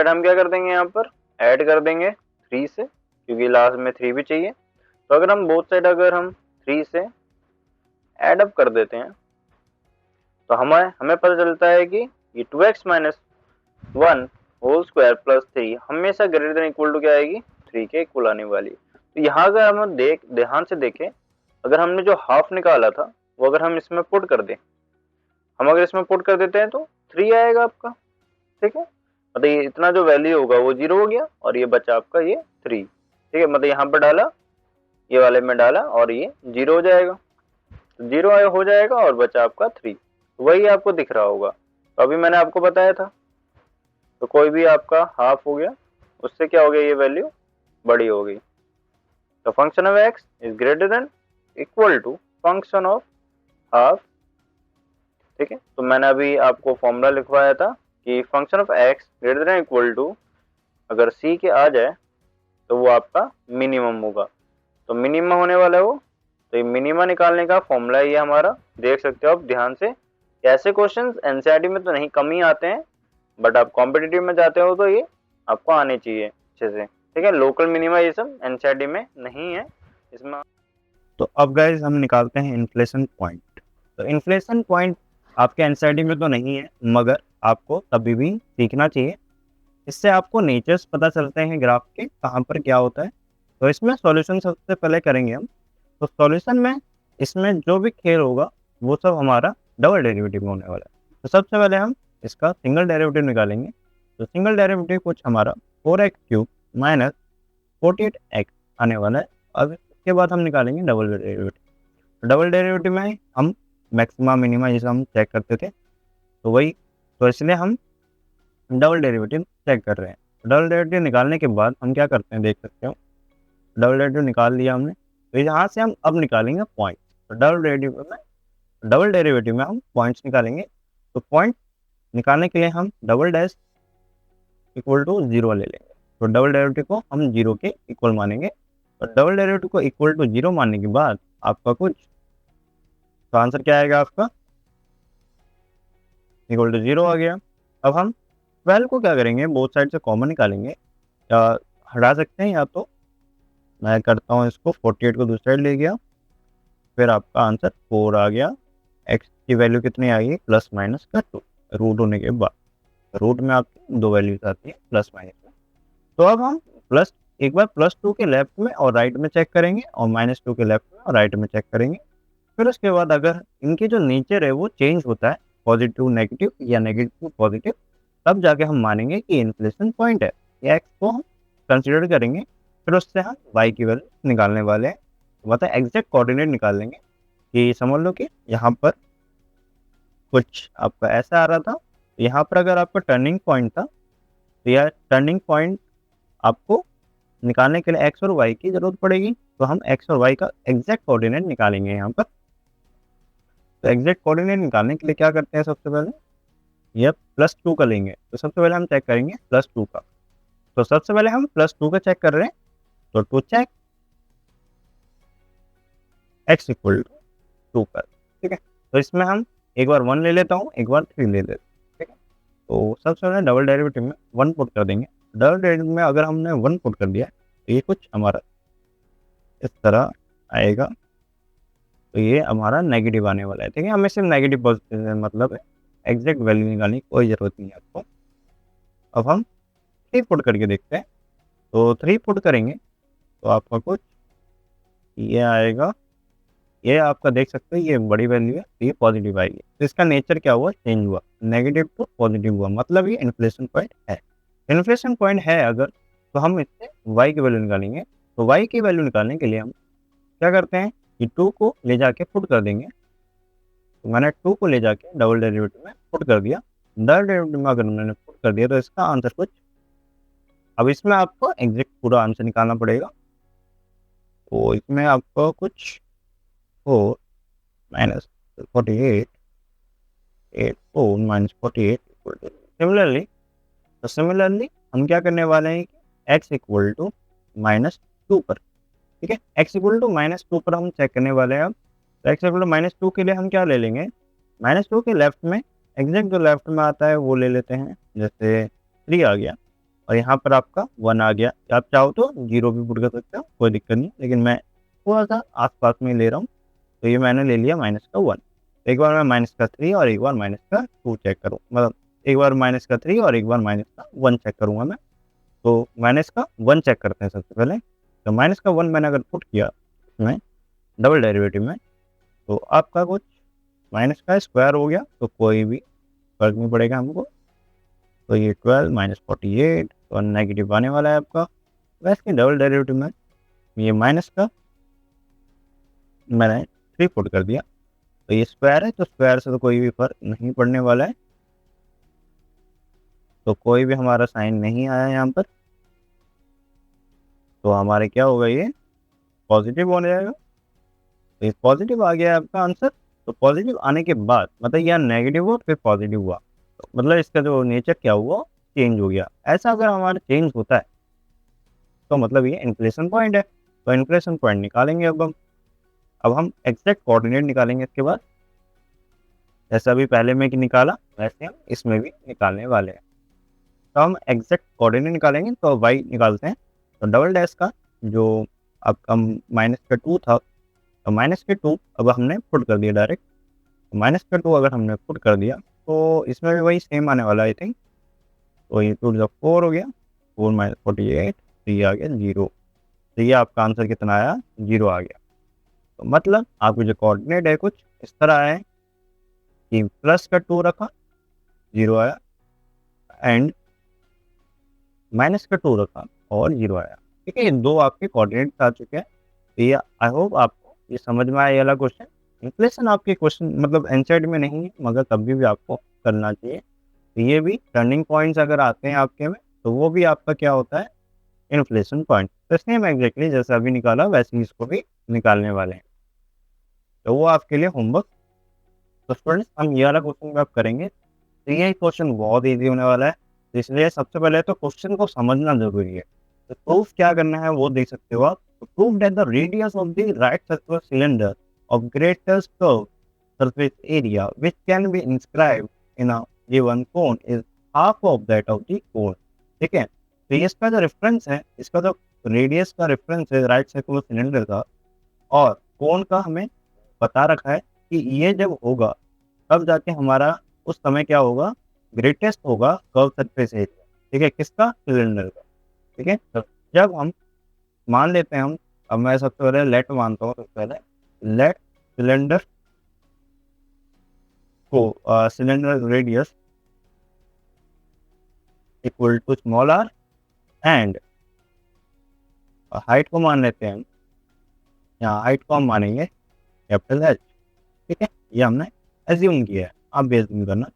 हम क्या कर देंगे, यहाँ पर ऐड कर देंगे 3 से क्योंकि लास्ट में 3 भी चाहिए। तो अगर हम बोथ साइड अगर हम 3 से ऐड अप कर देते हैं तो हमें पता चलता है कि ये 2x minus 1 whole square plus 3 हमेशा ग्रेटर देन इक्वल टू क्या आएगी 3 के इक्वल आने वाली। तो यहाँ अगर हम ध्यान से देखें, अगर हमने जो हाफ निकाला था वो अगर हम इसमें पुट कर दें, हम अगर इसमें पुट कर देते हैं तो 3 आएगा आपका। ठीक है, मतलब ये इतना जो वैल्यू होगा वो 0 हो गया और ये बचा आपका ये 3। ठीक है, मतलब यहाँ पर डाला, ये वाले में डाला और ये 0 हो जाएगा, तो 0 हो जाएगा और बचा आपका 3। वही आपको दिख रहा होगा। तो अभी मैंने आपको बताया था, तो कोई भी आपका हाफ हो गया उससे क्या हो गया, ये वैल्यू बड़ी हो गई। तो function of x is greater than equal to function of half. ठीक है, तो मैंने अभी आपको फॉर्मूला लिखवाया था कि function of x greater than equal to अगर c के आ जाए तो वो आपका मिनिमम होगा। तो मिनिमम होने वाला है वो, तो ये मिनिमा निकालने का फॉर्मूला ये हमारा, देख सकते हो आप ध्यान से। ऐसे क्वेश्चंस एनसीईआरटी में तो नहीं, कम ही आते हैं, बट आप कॉम्पिटिटिव में जाते हो तो ये आपको आने चाहिए अच्छे से। ठीक है, लोकल मिनिमा ये सब एनसीईआरटी में नहीं है इसमें। तो अब गाइस हम निकालते हैं इन्फ्लेशन पॉइंट। तो इन्फ्लेशन पॉइंट आपके एनसीईआरटी में तो नहीं है मगर आपको तभी भी सीखना चाहिए, इससे आपको नेचर्स पता चलते हैं ग्राफ के कहाँ पर क्या होता है। तो इसमें सॉल्यूशन सबसे पहले करेंगे हम। तो सॉल्यूशन में इसमें जो भी खेल होगा वो सब हमारा डबल डेरिवेटिव में होने वाला है। तो सबसे पहले हम इसका सिंगल डेरिवेटिव निकालेंगे। तो सिंगल डेरिवेटिव कुछ हमारा 4x³ माइनस 48x आने वाला है। अब इसके बाद हम निकालेंगे डबल डेरिवेटिव। डबल डेरिवेटिव में हम मैक्सिमा मिनिमा जैसे हम चेक करते थे तो वही, तो इसलिए हम डबल डेरिवेटिव चेक कर रहे हैं। डबल डेरिवेटिव निकालने के बाद हम क्या करते हैं, देख सकते हो डबल डेरिवेटिव निकाल लिया हमने। तो यहाँ से हम अब निकालेंगे पॉइंट। तो डबल डेरिवेटिव में हम पॉइंट्स निकालेंगे। तो पॉइंट निकालने के लिए हम डबल डैश इक्वल टू 0 ले लेंगे। तो डबल डेरिवेटिव को हम 0 के इक्वल मानेंगे। और डबल डेरिवेटिव को इक्वल टू 0 मानने के बाद आपका कुछ, तो आंसर क्या आएगा आपका इक्वल टू 0 आ गया। अब हम 12 को क्या करेंगे, बोथ साइड से कॉमन निकालेंगे, या हटा सकते हैं, या तो मैं करता हूँ इसको 48 को दूसरी साइड ले गया फिर आपका आंसर 4 आ गया। एक्स की वैल्यू कितनी आ गई, प्लस माइनस का 2 रूट होने के बाद। रूट में आपकी 2 वैल्यूज आती है प्लस माइनस में। तो अब हम प्लस एक बार +2 के लेफ्ट में और राइट में चेक करेंगे और -2 के लेफ्ट में और राइट में चेक करेंगे। फिर उसके बाद अगर इनकी जो नेचर है वो चेंज होता है, पॉजिटिव नेगेटिव या नेगेटिव पॉजिटिव, तब जाके हम मानेंगे कि इन्फ्लेशन पॉइंट है, या एक्स को हम कंसिडर करेंगे। फिर उससे हम वाई की वैल्यू निकालने वाले हैं। मतलब एग्जैक्ट कोऑर्डिनेट निकाल लेंगे कि समझ लो कि यहाँ पर कुछ आपका ऐसा आ रहा था, यहाँ पर अगर आपका टर्निंग पॉइंट था, तो यह टर्निंग पॉइंट आपको निकालने के लिए एक्स और वाई की ज़रूरत पड़ेगी। तो हम एक्स और वाई का एग्जैक्ट कोऑर्डिनेट निकालेंगे यहाँ पर। तो एग्जैक्ट कोऑर्डिनेट निकालने के लिए क्या करते हैं, सबसे पहले यह +2 का लेंगे। तो सबसे पहले हम चेक करेंगे +2 का। तो सबसे पहले हम +2 का चेक कर रहे हैं। तो to check x equal to 2 पर, ठीक है। तो इसमें हम एक बार 1 ले लेता हूँ, एक बार 3 ले लेता हूँ, ठीक है। तो सबसे पहले डबल डेरिवेटिव में 1 पुट कर देंगे। डबल डेरिवेटिव में अगर हमने 1 पुट कर दिया तो ये कुछ हमारा इस तरह आएगा। तो ये हमारा नेगेटिव आने वाला है, ठीक है। हमें सिर्फ नेगेटिव पॉजिटिव मतलब एग्जैक्ट वैल्यू निकालने की कोई ज़रूरत नहीं है आपको। अब हम 3 पुट करके देखते हैं। तो 3 पुट करेंगे तो आपका कुछ ये आएगा। ये आपका देख सकते हैं, ये बड़ी वैल्यू है, तो ये पॉजिटिव आएगी। तो इसका नेचर क्या हुआ, चेंज हुआ, नेगेटिव टू पॉजिटिव हुआ, मतलब ये इन्फ्लेशन पॉइंट है। इन्फ्लेशन पॉइंट है अगर, तो हम इससे वाई की वैल्यू निकालेंगे। तो वाई की वैल्यू निकालने के लिए हम क्या करते हैं कि 2 को ले जाके पुट कर देंगे। तो मैंने 2 को ले जाके डबल डेरिवेटिव में पुट कर दिया। डबल डेरिवेटिव में अगर मैंने पुट कर दिया तो इसका आंसर कुछ, अब इसमें आपको एग्जैक्ट पूरा आंसर निकालना पड़ेगा। तो इसमें आपको कुछ 4 minus 48 8 4 minus 48 equal to, similarly हम क्या करने वाले हैं कि x इक्वल टू -2 पर, ठीक है। x इक्वल टू -2 पर हम चेक करने वाले हैं अब। तो x इक्वल टू -2 के लिए हम क्या ले लेंगे, -2 के लेफ्ट में एग्जैक्ट जो लेफ्ट में आता है वो ले लेते हैं। जैसे 3 आ गया और यहाँ पर आपका 1 आ गया। आप चाहो तो 0 भी पुट कर सकते हो, कोई दिक्कत नहीं, लेकिन मैं थोड़ा सा आसपास में ले रहा हूँ। तो ये मैंने ले लिया -1। एक बार मैं -3 और एक बार -2 चेक करूँ, मतलब एक बार -3 और एक बार -1 चेक करूँगा मैं। तो -1 चेक करते हैं सबसे पहले। तो -1 मैंने अगर पुट किया इसमें डबल डेरिवेटिव में, तो आपका कुछ माइनस का स्क्वायर हो गया, तो कोई भी फर्क नहीं पड़ेगा हमको। तो ये 12 माइनस 48 और नेगेटिव आने वाला है आपका। वैसे डबल डेरिवेटिव में ये माइनस का मैंने 3 पुट कर दिया। तो ये स्क्वायर है, तो स्क्वायर से तो कोई भी फर्क नहीं पड़ने वाला है। तो कोई भी हमारा साइन नहीं आया यहाँ पर। तो हमारे क्या होगा, ये पॉजिटिव होने जाएगा। तो ये पॉजिटिव आ गया है आपका आंसर। तो पॉजिटिव आने के बाद मतलब यह नेगेटिव हुआ फिर पॉजिटिव हुआ, तो मतलब इसका जो नेचर क्या हुआ, चेंज हो गया। ऐसा अगर हमारा चेंज होता है तो मतलब ये इन्फ्लेशन पॉइंट है। तो इन्फ्लेशन पॉइंट निकालेंगे अब हम एग्जैक्ट कोऑर्डिनेट निकालेंगे इसके बाद। जैसा अभी पहले में कि निकाला वैसे हम इसमें भी निकालने वाले हैं। तो हम एग्जैक्ट कोऑर्डिनेट निकालेंगे। तो वाई निकालते हैं। तो डबल डैश का जो आपका -2 था, तो -2 अब हमने पुट कर दिया डायरेक्ट। -2 अगर हमने पुट कर दिया तो इसमें भी वही सेम आने वाला आई थिंक। तो ये 2 जब 4 हो गया, 4 माइनस 48, तो ये आ गया 0। तो ये आपका आंसर कितना आया, 0 आ गया। तो मतलब आपको जो कोऑर्डिनेट है कुछ इस तरह है कि प्लस का 2 रखा, 0 आया, एंड माइनस का 2 रखा और 0 आया। ठीक है, ये 2 आपके कोऑर्डिनेट्स आ चुके हैं। तो ये आई होप आपको ये समझ में आया ये वाला क्वेश्चन। इन्फ्लेशन आपके क्वेश्चन मतलब एनसीईआरटी में नहीं है, मगर तब भी आपको करना चाहिए। तो ये भी टर्निंग पॉइंट्स अगर आते हैं आपके में, तो वो भी आपका क्या होता है, इन्फ्लेशन पॉइंट। तो सेम एग्जैक्टली जैसा अभी निकाला वैसे ही इसको भी निकालने वाले हैं। तो वो आपके लिए होमवर्क। तो स्टूडेंट्स हम ये वाला क्वेश्चन भी आप करेंगे। तो ये क्वेश्चन बहुत ईजी होने वाला है, तो इसलिए सबसे पहले तो क्वेश्चन को समझना जरूरी है। तो प्रूफ क्या करना है वो देख सकते हो आप। Proof that the radius of the right circular cylinder of greatest curve surface area which can be inscribed in a given cone is half of that of the cone। ठीक है, तो ये इसका जो रेफरेंस है, इसका जो रेडियस का रेफरेंस है राइट सर्कुलर सिलेंडर का, और कोन का हमें बता रखा है कि ये जब होगा तब जाके हमारा उस समय क्या होगा, ग्रेटेस्ट होगा कर्व सरफेस एरिया, ठीक है, किसका, सिलेंडर का, ठीक है। तो जब हम मान लेते हैं हम, अब मैं सबसे पहले लेट मानता हूँ, सबसे पहले लेट सिलेंडर को cylinder radius equal to small r and height को मान लेते हैं हम, यहाँ हाइट को हम मानेंगे कैपिटल एच, ठीक है, ये हमने एज्यूम किया है, आप भी एज्यूम करना।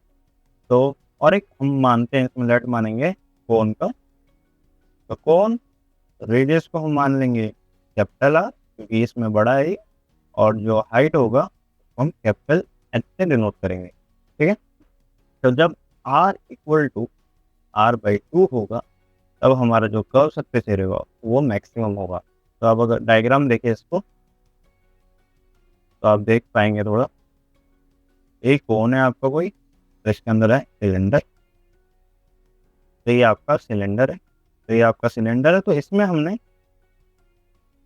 तो और एक हम मानते हैं इसमें लेट मानेंगे कोन का, तो कोन रेडियस को हम मान लेंगे कैपिटल आर क्योंकि इसमें बड़ा है, और जो हाइट होगा हम कैपिटल एच से डिनोट करेंगे, ठीक है। तो जब r equal to r by 2 होगा तब हमारा जो कर्व सरफेस एरिया होगा वो मैक्सिमम होगा। तो अब अगर डायग्राम देखें इसको तो आप देख पाएंगे थोड़ा, एक कोन है आपका कोई, तो इसके अंदर है सिलेंडर, तो ये आपका सिलेंडर है, तो ये आपका सिलेंडर है, तो इसमें हमने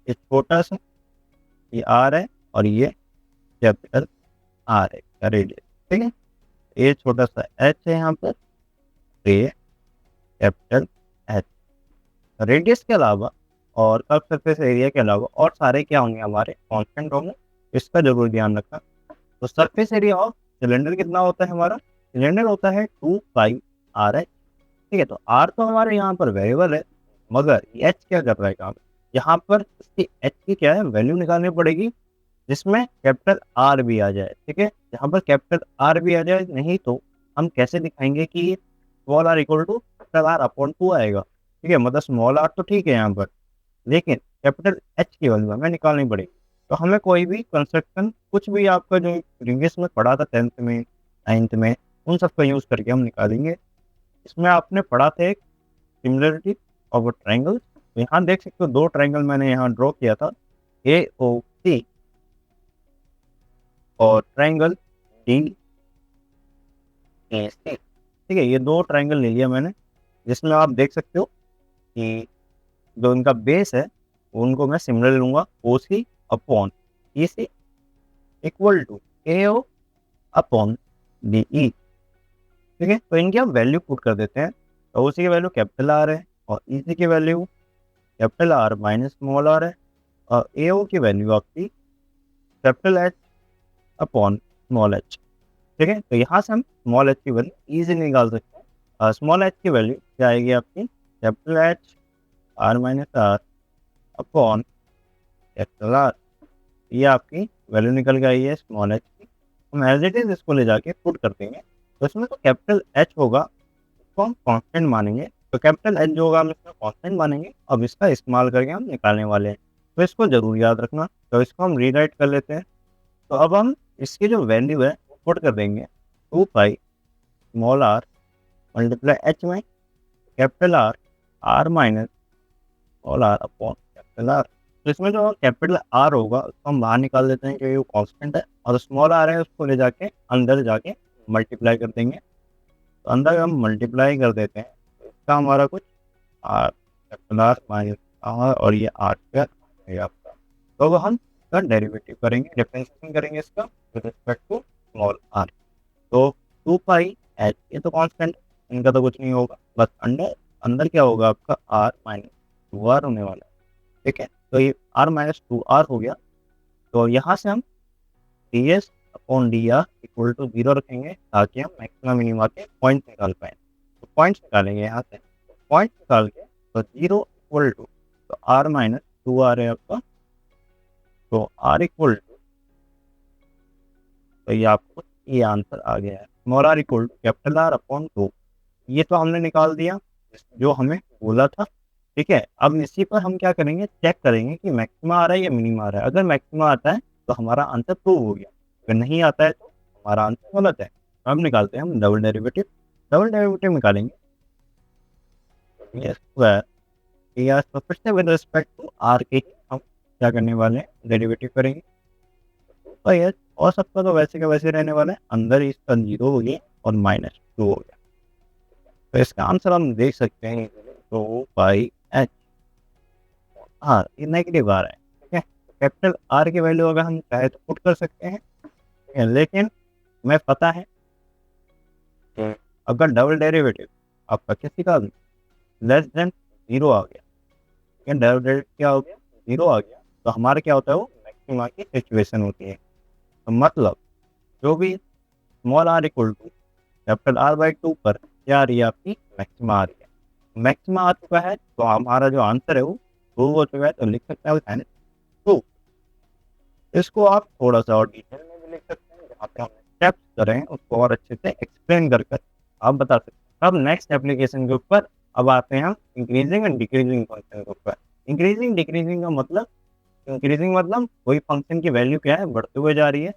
एक छोटा सा ये आर है और ये कैपिटल आर है रेडियस, ठीक है, ये छोटा सा एच है यहाँ पर, तो ये कैपिटल एच। रेडियस के अलावा और कर्व सरफेस एरिया के अलावा और सारे क्या होंगे, हमारे कांस्टेंट होंगे, इसका जरूर ध्यान रखना। तो सरफेस एरिया ऑफ सिलेंडर कितना होता है हमारा, सिलेंडर होता है 2 पाई आर एच, ठीक है। तो आर तो हमारे यहाँ पर वेरिएबल है, मगर एच क्या कर रहा है काम, यहाँ पर इसकी एच की क्या है वैल्यू निकालनी पड़ेगी जिसमें कैपिटल आर भी आ जाए, ठीक है। यहाँ पर कैपिटल आर भी आ जाए, नहीं तो हम कैसे दिखाएंगे कि small r equal to capital r upon 2 आएगा, ठीक है। मतलब स्मॉल आर तो ठीक है यहाँ पर, लेकिन कैपिटल एच की वैल्यू हमें निकालनी पड़ेगी। तो हमें कोई भी कंस्ट्रक्शन कुछ भी आपका जो प्रीवियस में पढ़ा था 10th में 9th में, उन सब का यूज़ करके हम निकालेंगे। इसमें आपने पढ़ा था एक सिमिलरिटी ऑफ ट्रायंगल, तो यहाँ देख सकते हो 2 ट्रायंगल मैंने यहाँ ड्रॉ किया था, ए ओ सी और ट्रायंगल डी ए सी, ठीक है। ये 2 ट्रायंगल ले लिया मैंने, जिसमें आप देख सकते हो कि जो इनका बेस है उनको मैं सिमिलर लूंगा, O C upon E C equal to A O upon D E, ठीक है। तो इनकी हम वैल्यू पुट कर देते हैं, तो उसी की वैल्यू कैपिटल आर है और ई सी की value capital r minus small r है, और ए ओ की वैल्यू आपकी capital h upon small h, ठीक है। तो यहाँ से हम स्मॉल एच की वैल्यू ईजिली निकाल सकते हैं। स्मॉल एच की वैल्यू क्या आएगी आपकी, capital h r minus r upon capital r, ये आपकी वैल्यू निकल के आई है स्मॉल एच की। हम एज इट इज इसको ले जाके पुट कर देंगे, तो इसमें तो कैपिटल एच होगा, इसको हम कांस्टेंट मानेंगे, तो कैपिटल एच जो होगा हम इसमें कांस्टेंट मानेंगे। अब इसका इस्तेमाल करके हम निकालने वाले हैं, तो इसको जरूर याद रखना। तो इसको हम रीराइट कर लेते हैं। तो अब हम इसकी जो वैल्यू है वो पुट कर देंगे 2 pi small R multiply H में capital R R minus small R upon capital R. तो इसमें जो कैपिटल आर होगा उसको हम बाहर निकाल देते हैं क्योंकि वो कांस्टेंट है, और स्मॉल आर है उसको ले जाके अंदर जाके मल्टीप्लाई कर देंगे। तो अंदर हम मल्टीप्लाई कर देते हैं, तो इसका हमारा कुछ r capital r minus r और ये आर स्क्वायर है आपका। तो अब हम इसका डेरिवेटिव करेंगे, डिफरेंशिएशन करेंगे इसका with respect to small r. तो 2 पाई एच ये तो कांस्टेंट, इनका तो कुछ नहीं होगा, बस अंदर अंदर क्या होगा आपका आर माइनस 2r होने वाला है, ठीक है। तो ये r माइनस 2r हो गया। तो यहाँ से हम d s upon d r equal to 0 रखेंगे ताकि हम मैक्सिमम मिनिमा के पॉइंट निकाल पाएँ। तो पॉइंट्स निकालेंगे यहाँ से, तो पॉइंट निकाल के तो 0 इक्वल टू, तो r माइनस 2r है आपका, तो r इक्वल टू, तो ये आपको ये आंसर आ गया है, small r equal to capital R upon 2। ये तो हमने निकाल दिया जो हमें बोला था, ठीक है। अब इसी पर हम क्या करेंगे, चेक करेंगे कि मैक्सिमा आ रहा है या मिनिमा आ रहा है। अगर मैक्सिमा आता है तो हमारा आंसर प्रूव हो गया, अगर नहीं आता है तो हमारा आंसर गलत है। तो अब निकालते हैं हम डबल डेरिवेटिव, डबल डेरिवेटिव निकालेंगे स्क्वायर तो फिर से विद रिस्पेक्ट टू आर के हम क्या करने वाले हैं, डेरिवेटिव करेंगे। तो ये और सबका तो वैसे का वैसे रहने वाला है, अंदर इसका 0 हो गया और माइनस 2 हो गया। तो इसका आंसर हम देख सकते हैं 2 पाई एच आर, ये नेगेटिव आ रहा है, ठीक है। कैपिटल आर की वैल्यू अगर हम चाहे तो पुट कर सकते हैं, ठीक है, लेकिन हमें पता है कि अगर डबल डेरिवेटिव आपका किसी का लेस देन 0 आ गया, ठीक है, डबल डेरिवेटिव क्या हो गया, 0 आ गया, तो हमारा क्या होता है, वो मैक्सिमा की सिचुएशन होती है। तो मतलब जो भी small r equal to capital R by 2 पर क्या आ रही है, आपकी मैक्सिमा आ रही है। मैक्सिमा आ चुका है तो हमारा जो आंसर है वो प्रूव हो चुका है, तो लिख सकते हैं साइन टू। इसको आप थोड़ा सा और डिटेल में भी लिख सकते हैं, जहाँ पे हम स्टेप्स करें उसको और अच्छे से एक्सप्लेन कर कर आप बता सकते हैं। अब नेक्स्ट एप्लीकेशन के ऊपर अब आते हैं हम इंक्रीजिंग एंड डिक्रीजिंग फंक्शन के ऊपर। इंक्रीजिंग डिक्रीजिंग का मतलब, इंक्रीजिंग मतलब कोई फंक्शन की वैल्यू क्या है, बढ़ते हुए जा रही है।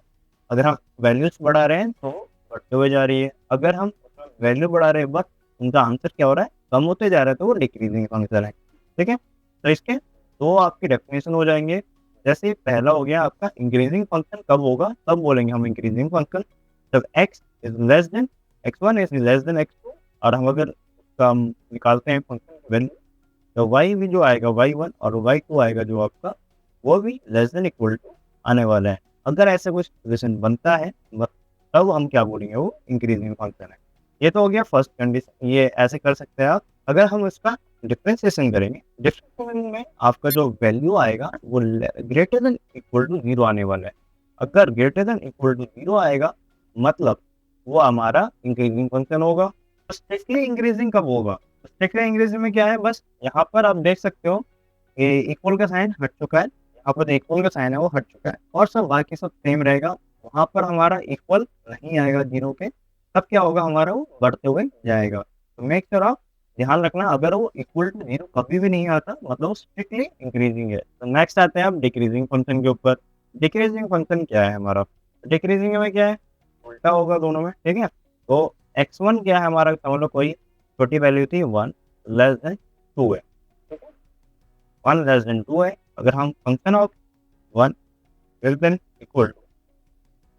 अगर हम वैल्यूज बढ़ा रहे हैं तो बढ़ते हुए जा रही है, अगर हम वैल्यू बढ़ा रहे हैं बट उनका आंसर क्या हो रहा है, कम होते जा रहा है, तो वो डिक्रीजिंग फंक्शन है। ठीक है, तो इसके दो आपकी डेफिनेशन हो जाएंगे। जैसे पहला हो गया आपका इंक्रीजिंग फंक्शन कब होगा, तब बोलेंगे हम इंक्रीजिंग फंक्शन जब x is less than x1 is less than x2, और हम अगर उसका हम निकालते हैं फंक्शन वैल्यू, तो y भी जो आएगा y1 और y2 आएगा जो आपका, वो भी लेस देन इक्वल टू आने वाला है। अगर ऐसा कुछ सिचुएशन बनता है तब हम क्या बोलेंगे, वो इंक्रीजिंग फंक्शन है। ये तो हो गया फर्स्ट कंडीशन, ये ऐसे कर सकते हैं आप। अगर हम इसका डिफरेंशिएशन करेंगे, डिफरेंशिएशन में आपका जो वैल्यू आएगा वो ग्रेटर देन इक्वल टू 0 आने वाला है। अगर ग्रेटर देन इक्वल टू 0 आएगा मतलब वो हमारा इंक्रीजिंग फंक्शन होगा। स्ट्रिक्टली इंक्रीजिंग कब होगा, स्ट्रिक्टली इंक्रीजिंग में क्या है, बस यहाँ पर आप देख सकते हो कि इक्वल का साइन हट चुका है, यहाँ पर इक्वल का साइन है वो हट चुका है, और सब बाकी सब सेम रहेगा। वहाँ पर हमारा इक्वल नहीं आएगा 0 पे, तब क्या होगा, हमारा वो बढ़ते हुए जाएगा। तो मेक श्योर आप ध्यान रखना, अगर वो इक्वल टू 0 कभी भी नहीं आता मतलब स्ट्रिक्टली इंक्रीजिंग है। तो नेक्स्ट आते हैं आप डिक्रीजिंग फंक्शन के ऊपर। डिक्रीजिंग फंक्शन क्या है हमारा, डिक्रीजिंग में क्या है, उल्टा होगा दोनों में, ठीक है। तो x1 क्या है हमारा, समझ लो कोई छोटी वैल्यू थी 1 लेस देन 2 है, 1 लेस देन 2 है। अगर हम function of 1 less than equal to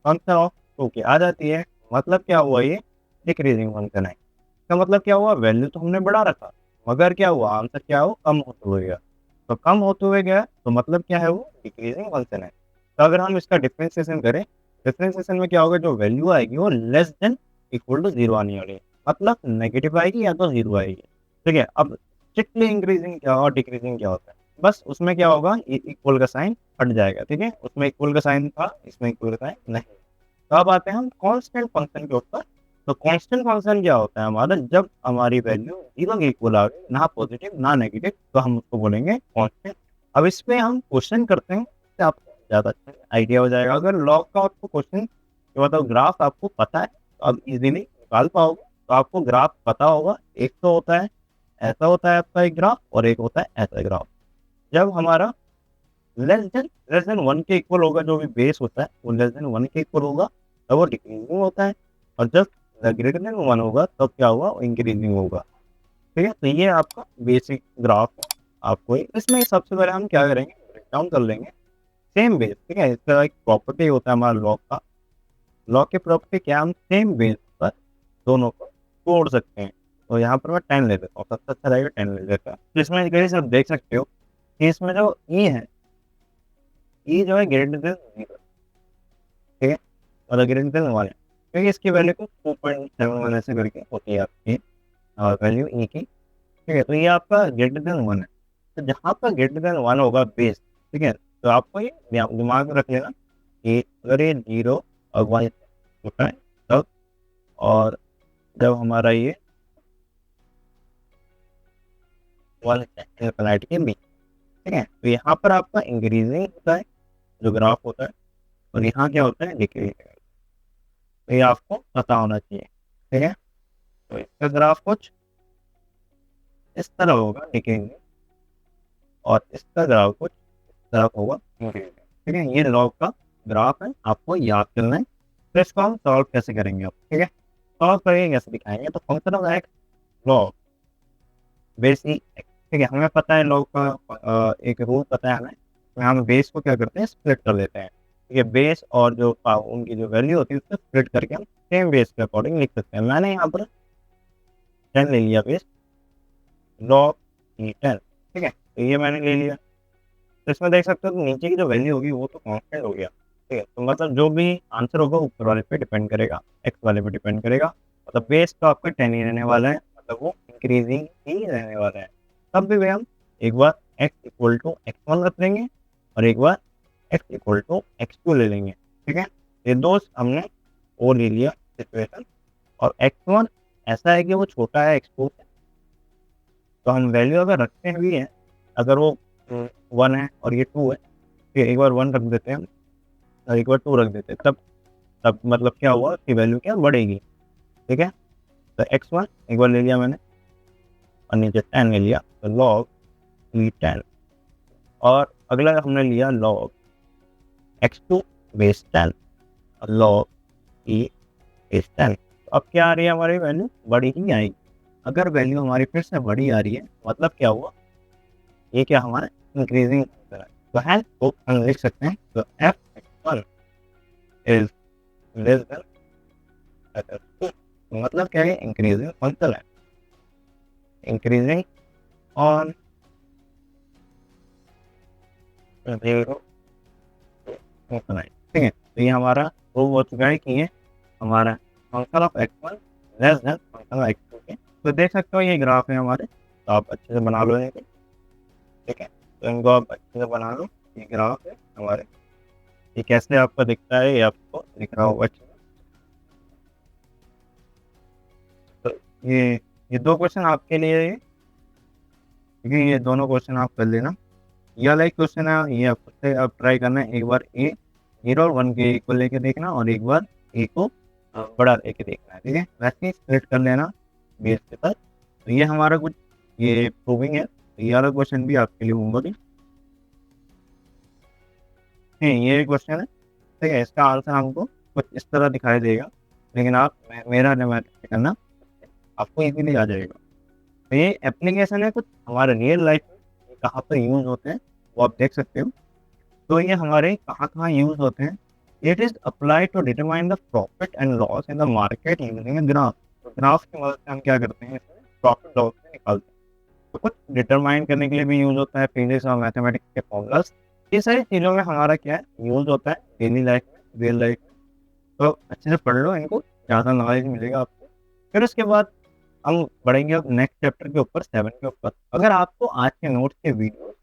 function of 2 की आ जाती है, मतलब क्या हुआ, ये डिक्रीजिंग फंक्शन है। इसका मतलब क्या हुआ, वैल्यू तो हमने बढ़ा रखा मगर क्या हुआ, आंसर क्या हो, कम होते हुए गया। तो कम होते हुए गया तो मतलब क्या है, वो डिक्रीजिंग फंक्शन है। तो अगर हम इसका डिफरेंशिएशन करें, डिफरेंशिएशन में क्या होगा, जो वैल्यू आएगी वो लेस देन इक्वल टू 0 आने वाली है, मतलब नेगेटिव आएगी या तो 0 आएगी। ठीक है, अब स्ट्रिक्टली इंक्रीजिंग क्या और डिक्रीजिंग क्या होता है, बस उसमें क्या होगा, इक्वल का साइन हट जाएगा। ठीक है, उसमें इक्वल का साइन था, इसमें इक्वल का साइन नहीं। तो अब आते हैं हम कांस्टेंट फंक्शन के ऊपर। तो कांस्टेंट फंक्शन क्या होता है हमारा, जब हमारी वैल्यू 0 के इक्वल आ गई, ना पॉजिटिव ना नेगेटिव, तो हम उसको बोलेंगे कांस्टेंट। अब इस पे हम क्वेश्चन करते हैं, तो आपको ज़्यादा अच्छा आइडिया हो जाएगा। अगर लॉग का आपको क्वेश्चन मतलब ग्राफ आपको पता है तो आप इजीली निकाल पाओगे। तो आपको ग्राफ पता होगा, एक तो होता है ऐसा होता है आपका एक ग्राफ, और एक होता है ऐसा ग्राफ। जब हमारा लेस देन 1 के इक्वल होगा, जो भी बेस होता है वो लेस देन 1 के इक्वल होगा, तब वो डिक्रीजिंग होता है। और जब ग्रेटर देन 1 होगा तब क्या होगा, वो इंक्रीजिंग होगा। ठीक है, तो ये आपका बेसिक ग्राफ है। आपको इसमें सबसे पहले हम क्या करेंगे, ब्रेक डाउन कर लेंगे सेम बेस। ठीक है, इसका एक प्रॉपर्टी होता है हमारा लॉग का, लॉग की प्रॉपर्टी क्या, हम सेम बेस पर दोनों को तोड़ सकते हैं। तो यहाँ पर मैं 10 ले लेता हूँ, सबसे अच्छा रहेगा 10 ले लेता हूँ। तो इसमें कहीं आप देख सकते हो कि इसमें जो ई है, ई जो है ग्रेटर देन 0, ठीक है, और ग्रेटर देन 1 है, क्योंकि इसकी वैल्यू को 2.71 ऐसे करके होती है आपकी वैल्यू ई की। ठीक है, तो ये आपका ग्रेटर देन 1 है। तो जहाँ पर ग्रेटर देन 1 होगा बेस, ठीक है, तो आपको ये दिमाग में रख लेना कि अगर ये 0 और 1 होता है तब, और जब हमारा ये 1 प्लैनेट के बीच, ठीक है, तो यहाँ पर आपका इंक्रीजिंग होता है जो ग्राफ होता है, और यहाँ क्या होता है, डिक्रीजिंग। तो ये आपको पता होना चाहिए। ठीक है, तो इसका ग्राफ कुछ इस तरह होगा डिक्रीजिंग, और इसका ग्राफ कुछ इस तरह होगा इंक्रीजिंग। ठीक है, ये लॉग का ग्राफ है, आपको याद करना है। तो इसको हम सॉल्व कैसे करेंगे आप, ठीक है, सॉल्व करेंगे कैसे दिखाएंगे, तो function of x log base E x. ठीक है, हमें पता है लॉग का एक रूल पता है हमें, तो हम बेस को क्या करते हैं, स्प्लिट कर देते हैं। ठीक है, बेस और जो उनकी जो वैल्यू होती है उसको स्प्लिट करके हम सेम बेस के अकॉर्डिंग लिख सकते हैं। मैंने यहाँ पर 10 ले लिया बेस, लॉग ई 10। ठीक है, तो ये मैंने ले लिया। तो इसमें देख सकते हो कि नीचे की जो वैल्यू होगी वो तो कांस्टेंट हो गया, ठीक है। तो मतलब जो भी आंसर होगा ऊपर वाले पे डिपेंड करेगा, एक्स वाले पे डिपेंड करेगा। मतलब बेस तो आपका 10 ही रहने वाला है, मतलब वो इंक्रीजिंग ही रहने वाला है। तब भी हम एक बार X equal to X one रख लेंगे और एक बार X equal to X two ले लेंगे, ठीक है। ये दो हमने वो ले लिया सिचुएशन। और एक्स वन ऐसा है कि वो छोटा है एक्स टू से, तो हम वैल्यू अगर रखते हैं भी है, अगर वो 1 है और ये 2 है, फिर एक बार 1 रख देते हैं और एक बार 2 रख देते हैं, तब तब मतलब क्या हुआ कि वैल्यू क्या बढ़ेगी, ठीक है। तो x1 एक बार ले लिया मैंने और नीचे 10 ले लिया, तो log e10। और अगला हमने लिया log x2 बेस 10 और log e बेस 10। तो अब क्या आ रही है हमारी वैल्यू, बड़ी ही आएगी। अगर वैल्यू हमारी फिर से बड़ी आ रही है मतलब क्या हुआ, ये क्या हमारा इंक्रीजिंग है। तो है तो हम लिख सकते हैं तो f(x1) is less than f(2)। मतलब क्या है, इंक्रीजिंग फंक्शन है, इंक्रीजिंग ऑन 0 ठीक है। तो ये हमारा प्रूव हो चुका है कि ये हमारा function of x1 less than function of x2 के। तो देख सकते हो ये ग्राफ है हमारे, तो आप अच्छे से बना लो इनको, ठीक है। तो इनको आप अच्छे से बना लो, ये ग्राफ है हमारे। ये कैसे आपको दिखता है ये आपको दिख रहा होगा अच्छे से। तो ये दो क्वेश्चन आपके लिए है, क्योंकि ये दोनों क्वेश्चन आप कर लेना। यह लाइक क्वेश्चन है, ये आपसे आप ट्राई करना है। एक बार ए 0 और 1 के इक्वल लेके देखना और एक बार ए को बड़ा लेके देखना है, ठीक है। वैसे ही स्प्लिट कर लेना बेस के साथ। तो ये हमारा कुछ ये प्रूविंग है। तो ये वाला क्वेश्चन भी आपके लिए होगा कि नहीं, ये क्वेश्चन है, ठीक है। इसका आंसर हमको कुछ इस तरह दिखाई देगा, लेकिन आप मेरा मैथमेटिक्स करना, आपको इजीली आ जाएगा। तो ये एप्लीकेशन है कुछ हमारे रियल लाइफ में कहाँ पर यूज़ होते हैं वो आप देख सकते हो। तो ये हमारे कहाँ-कहाँ यूज़ होते हैं। It is applied to determine the profit and loss in the market using a graph. तो ग्राफ की मदद से हम क्या करते हैं, इसमें प्रॉफिट लॉस भी निकालते हैं। तो कुछ डिटरमाइन करने के लिए भी यूज़ होता है, फिजिक्स और मैथमेटिक्स के फॉर्मूलाज। ये सारी चीज़ों में हमारा क्या है, यूज़ होता है डेली लाइफ में, रियल लाइफ में। तो अच्छे से पढ़ लो इनको, ज़्यादा नॉलेज मिलेगा आपको। फिर उसके बाद हम बढ़ेंगे अब नेक्स्ट चैप्टर के ऊपर, 7 के ऊपर। अगर आपको आज के नोट्स के वीडियो,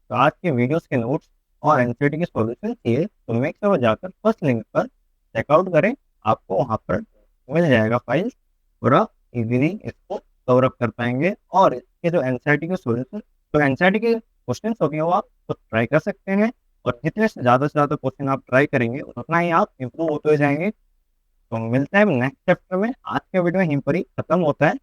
तो आज के वीडियोस के नोट्स और एनसीईआरटी के सॉल्यूशन चाहिए तो मेक श्योर जाकर फर्स्ट लिंक पर चेकआउट करें। आपको वहाँ पर मिल जाएगा फाइल और आप इजीली इसको कवर अप कर पाएंगे। और इसके जो एनसीईआरटी के सॉल्यूशन, तो एनसीईआरटी के क्वेश्चन होंगे वो आप तो ट्राई कर सकते हैं। और जितने से ज़्यादा क्वेश्चन आप ट्राई करेंगे उतना ही आप इम्प्रूव होते जाएंगे। तो मिलते हैं नेक्स्ट चैप्टर में। आज का वीडियो यहीं पर ही खत्म होता है।